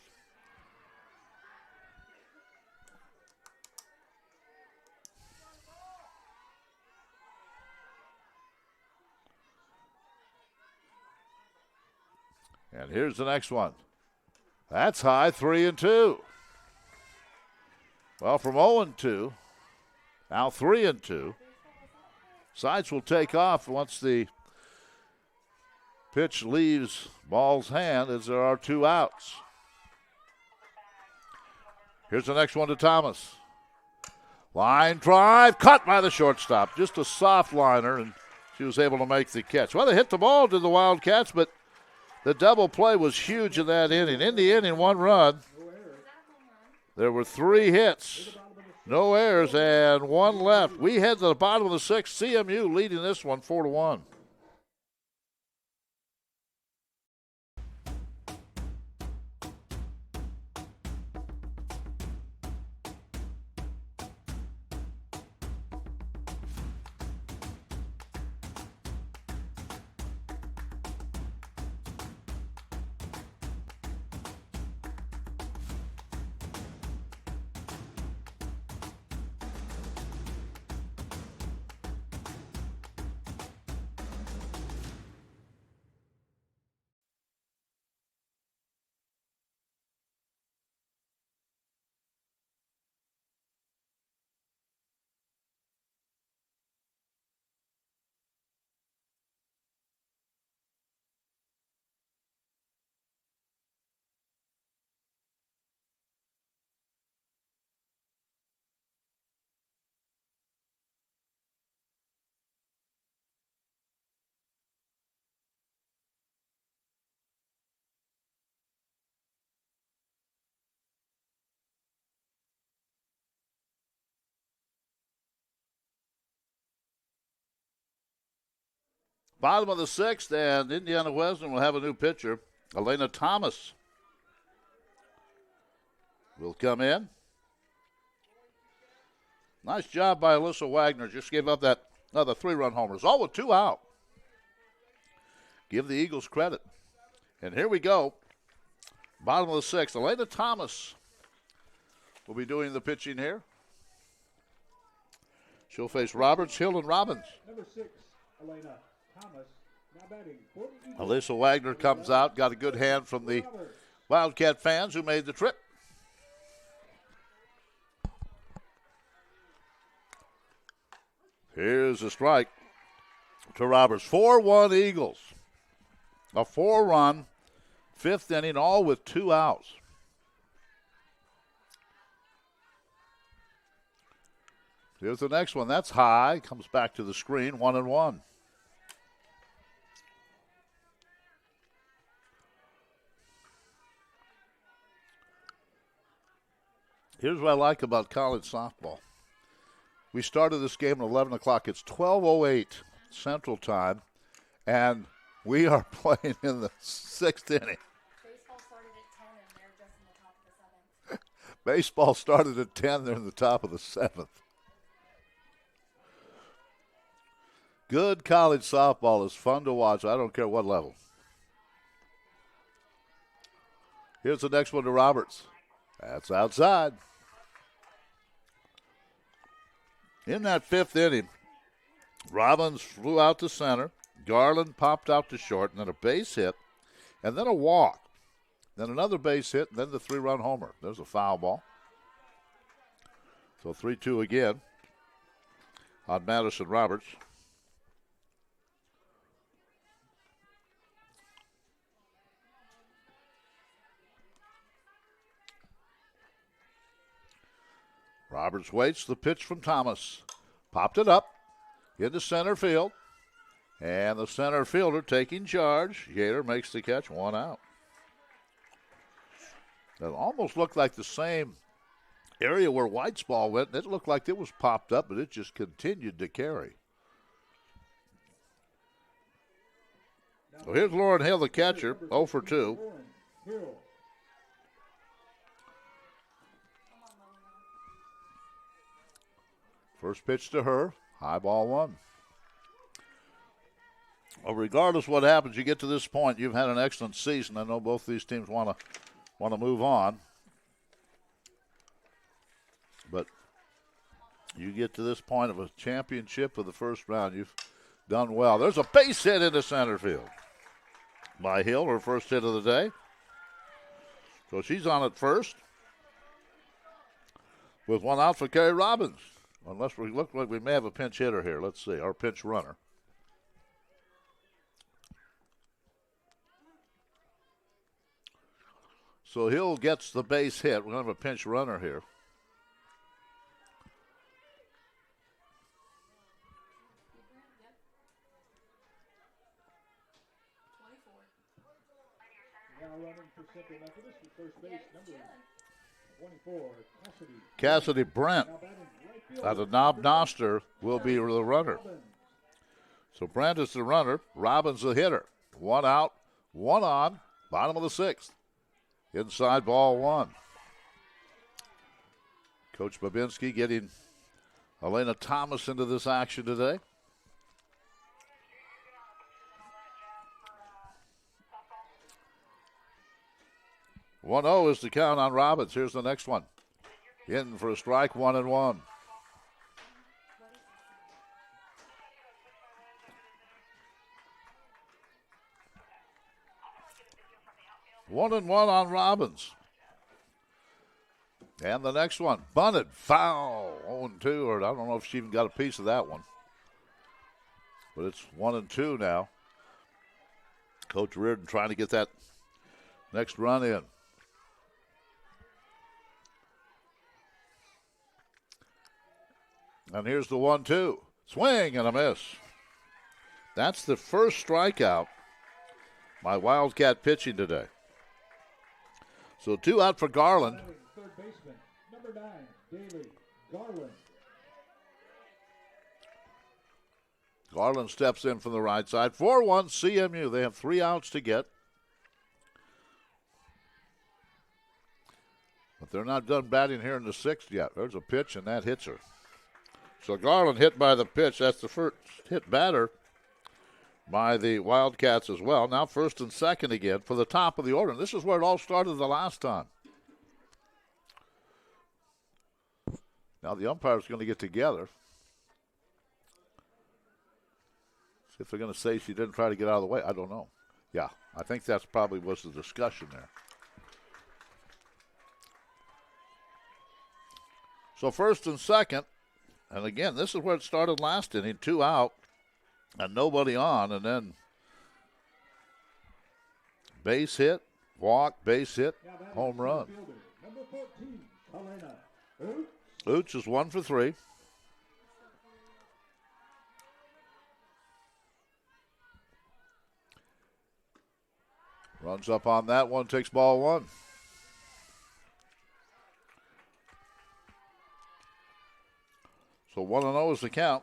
S1: And here's the next one. That's high, 3-2. Well, from 0-2, now 3-2. Sides will take off once the pitch leaves Ball's hand as there are 2 outs. Here's the next one to Thomas. Line drive, cut by the shortstop. Just a soft liner, and she was able to make the catch. Well, they hit the ball to the Wildcats, but the double play was huge in that inning. In the inning, 1 run. There were 3 hits. No errors and 1 left. We head to the bottom of the 6th. CMU leading this one 4-1. Bottom of the 6th, and Indiana Wesleyan will have a new pitcher. Elena Thomas will come in. Nice job by Alyssa Wagner. Just gave up that another 3-run homers, all with 2 out. Give the Eagles credit. And here we go. Bottom of the sixth, Elena Thomas will be doing the pitching here. She'll face Roberts, Hill, and Robbins.
S3: Number 6, Elena Thomas. Now batting for the Eagles.
S1: Alyssa Wagner comes out, got a good hand from the Wildcat fans who made the trip. Here's a strike to Roberts. 4-1 Eagles. A 4-run fifth inning, all with 2 outs. Here's the next one. That's high. Comes back to the screen. 1-1. Here's what I like about college softball. We started this game at 11 o'clock. It's 12:08 Central Time, and we are playing in the 6th inning.
S4: Baseball started at 10, and they're just in the top of the 7th.
S1: Baseball started at 10. They're in the top of the 7th. Good college softball is fun to watch. I don't care what level. Here's the next one to Roberts. That's outside. In that 5th inning, Robbins flew out to center. Garland popped out to short, and then a base hit, and then a walk. Then another base hit, and then the 3-run homer. There's a foul ball. So 3-2 again on Madison Roberts. Roberts waits. The pitch from Thomas. Popped it up into center field. And the center fielder taking charge. Gator makes the catch. 1 out. It almost looked like the same area where White's ball went. It looked like it was popped up, but it just continued to carry. So here's Lauren Hill, the catcher. 0 for 2. First pitch to her, high ball 1. Well, regardless of what happens, you get to this point, you've had an excellent season. I know both these teams want to move on. But you get to this point of a championship of the first round, you've done well. There's a base hit into center field by Hill, her first hit of the day. So she's on at first with 1 out for Carrie Robbins. Unless we look like we may have a pinch hitter here. Let's see, our pinch runner. So Hill gets the base hit. We're going to have a pinch runner here.
S3: Now running for Central Methodist with first base, number 24,
S1: Cassidy Brent out of Knob Noster will be the runner. So Brent is the runner. Robbins the hitter. 1 out, 1 on. Bottom of the 6th. Inside ball 1. Coach Babinski getting Elena Thomas into this action today. 1-0 is the count on Robbins. Here's the next one. In for a strike, 1-1. 1-1 on Robbins. And the next one, bunted, foul, 0-2, or I don't know if she even got a piece of that one. But it's 1-2 now. Coach Reardon trying to get that next run in. And here's the 1-2. Swing and a miss. That's the first strikeout by Wildcat pitching today. So 2 out for Garland.
S3: Third baseman, number 9, Daly Garland.
S1: Garland steps in from the right side. 4-1 CMU. They have 3 outs to get. But they're not done batting here in the 6th yet. There's a pitch, and that hits her. So Garland hit by the pitch. That's the first hit batter by the Wildcats as well. Now first and second again for the top of the order. And this is where it all started the last time. Now the umpire's going to get together. See if they're going to say she didn't try to get out of the way. I don't know. Yeah, I think that's probably was the discussion there. So first and second, and again, this is where it started last inning, 2 out and nobody on, and then base hit, walk, base hit, home run.
S3: Number 14, Helena.
S1: Oots is 1 for 3. Runs up on that one, takes ball 1. So 1-0 is the count.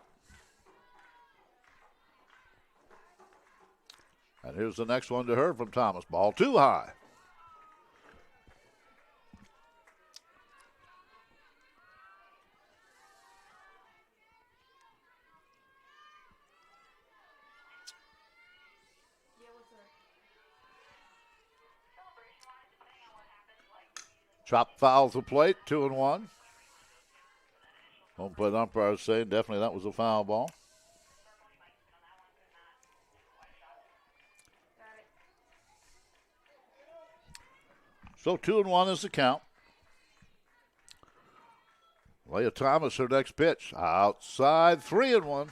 S1: And here's the next one to her from Thomas. Ball too high. Chop foul to plate, 2-1. Home plate umpire is saying definitely that was a foul ball. So 2-1 is the count. Leah Thomas, her next pitch. Outside, 3-1.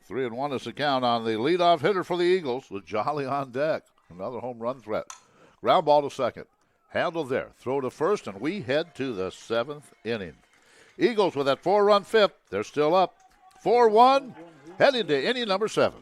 S1: Three and 1 is the count on the leadoff hitter for the Eagles with Jolly on deck. Another home run threat. Ground ball to second. Handled there. Throw to first, and we head to the 7th inning. Eagles with that 4-run fifth. They're still up. 4-1, heading to inning number 7.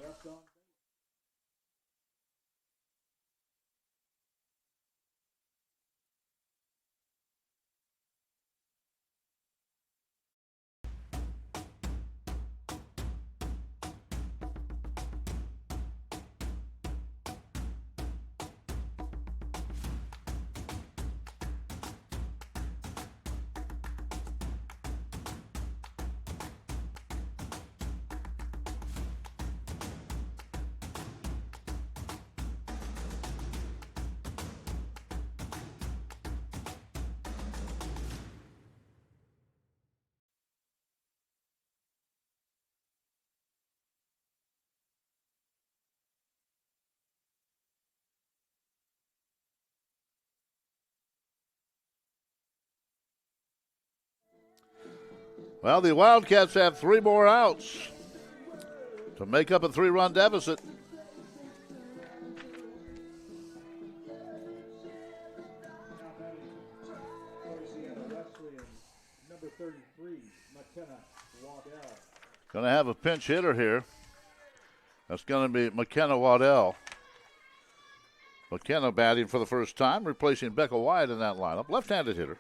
S1: Well, the Wildcats have 3 more outs to make up a 3-run deficit.
S3: Wesleyan, number 33, McKenna Waddell.
S1: Going to have a pinch hitter here. That's going to be McKenna Waddell. McKenna batting for the first time, replacing Becca White in that lineup. Left-handed hitter.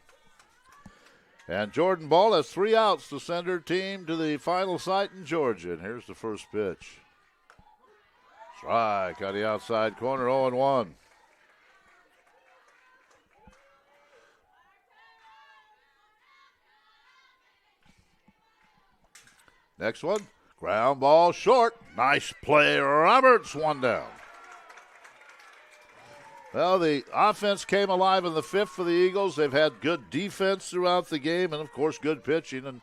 S1: And Jordan Ball has 3 outs to send her team to the final site in Georgia. And here's the first pitch. Strike on the outside corner, 0-1. Next one, ground ball short. Nice play, Roberts, 1 down. Well, the offense came alive in the 5th for the Eagles. They've had good defense throughout the game and, of course, good pitching. And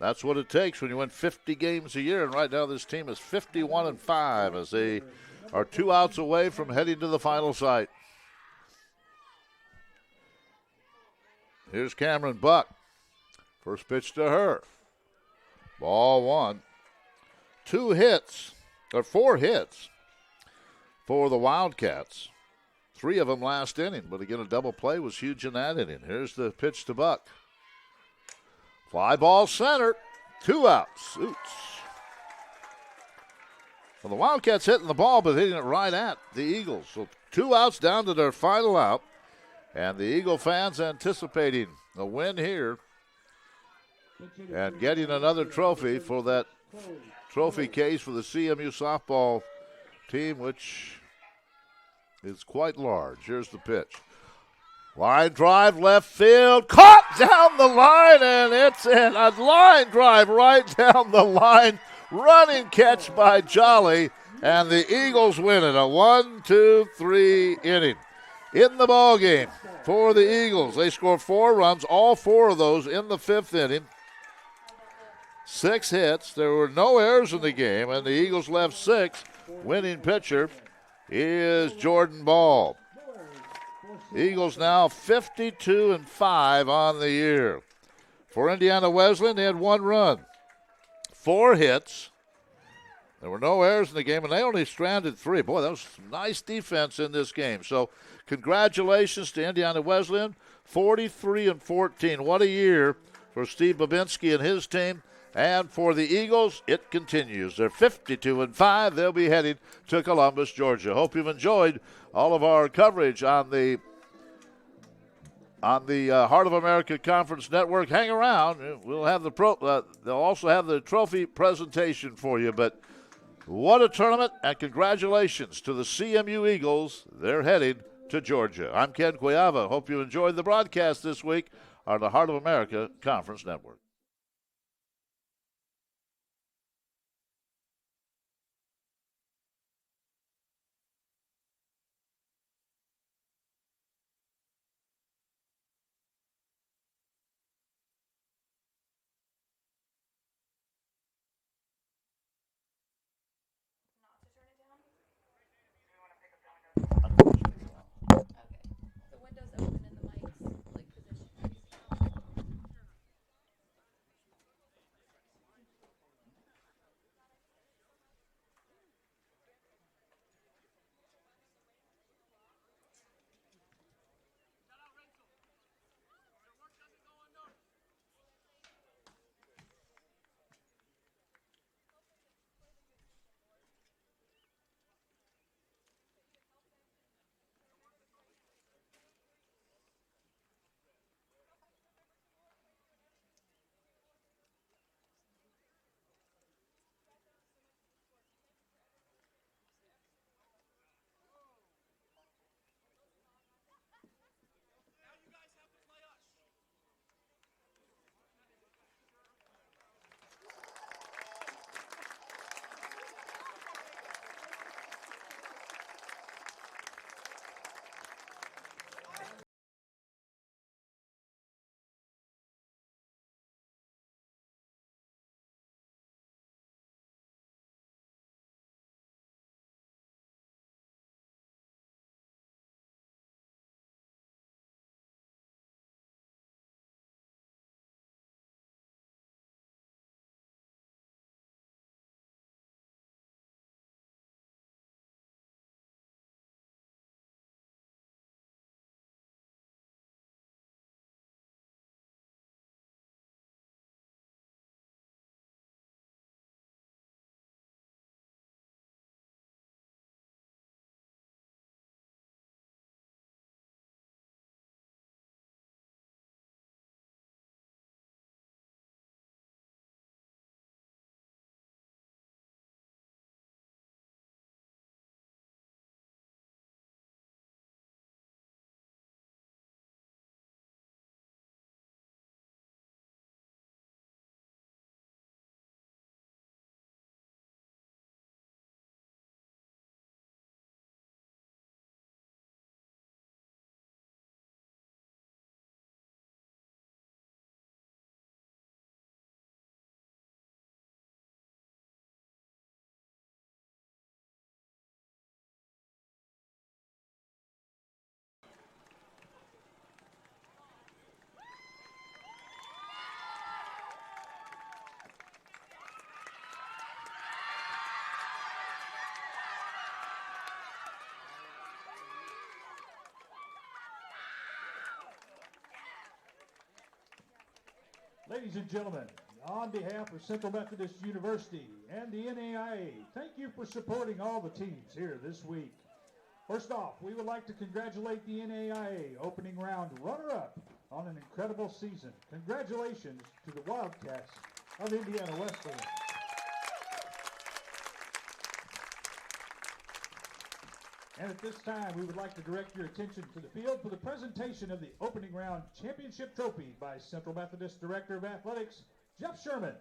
S1: that's what it takes when you win 50 games a year. And right now this team is 51-5 as they are 2 outs away from heading to the final site. Here's Cameron Buck. First pitch to her. Ball 1. 4 hits for the Wildcats. 3 of them last inning, but again, a double play was huge in that inning. Here's the pitch to Buck. Fly ball center, 2 outs. Oots. Well, the Wildcats hitting the ball, but hitting it right at the Eagles. So 2 outs down to their final out, and the Eagle fans anticipating a win here and getting another trophy for that trophy case for the CMU softball team, which is quite large. Here's the pitch. Line drive left field, caught down the line, and it's in. A line drive right down the line. Running catch by Jolly, and the Eagles win it. A 1-2-3 inning. In the ball game for the Eagles, they score 4 runs, all 4 of those in the 5th inning. 6 hits. There were no errors in the game, and the Eagles left 6. Winning pitcher is Jordan Ball. Eagles now 52-5 on the year. For Indiana Wesleyan, they had 1 run, 4 hits. There were no errors in the game, and they only stranded 3. Boy, that was some nice defense in this game. So congratulations to Indiana Wesleyan, 43-14. What a year for Steve Babinski and his team. And for the Eagles, it continues. They're 52-5. They'll be heading to Columbus, Georgia. Hope you've enjoyed all of our coverage on the Heart of America Conference Network. Hang around. We'll have they'll also have the trophy presentation for you. But what a tournament, and congratulations to the CMU Eagles. They're heading to Georgia. I'm Ken Cuiava. Hope you enjoyed the broadcast this week on the Heart of America Conference Network.
S4: The window's open and the mic's like positioned.
S2: Ladies and gentlemen, on behalf of Central Methodist University and the NAIA, thank you for supporting all the teams here this week. First off, we would like to congratulate the NAIA opening round runner-up on an incredible season. Congratulations to the Wildcats of Indiana Wesleyan. And at this time, we would like to direct your attention to the field for the presentation of the opening round championship trophy by Central Methodist Director of Athletics, Jeff Sherman.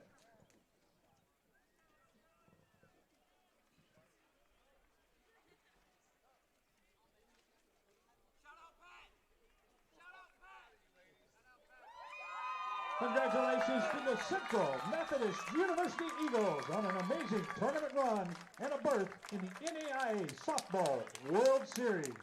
S2: Congratulations to the Central Methodist University Eagles on an amazing tournament run and a berth in the NAIA Softball World Series.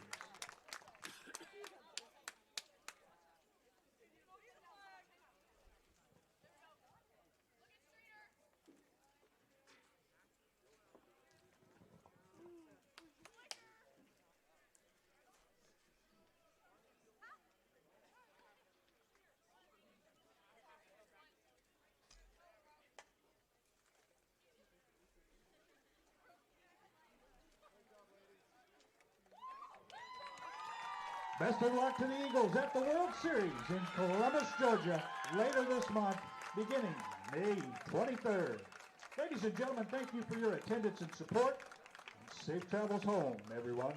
S2: Best of luck to the Eagles at the World Series in Columbus, Georgia, later this month, beginning May 23rd. Ladies and gentlemen, thank you for your attendance and support. Safe travels home, everyone.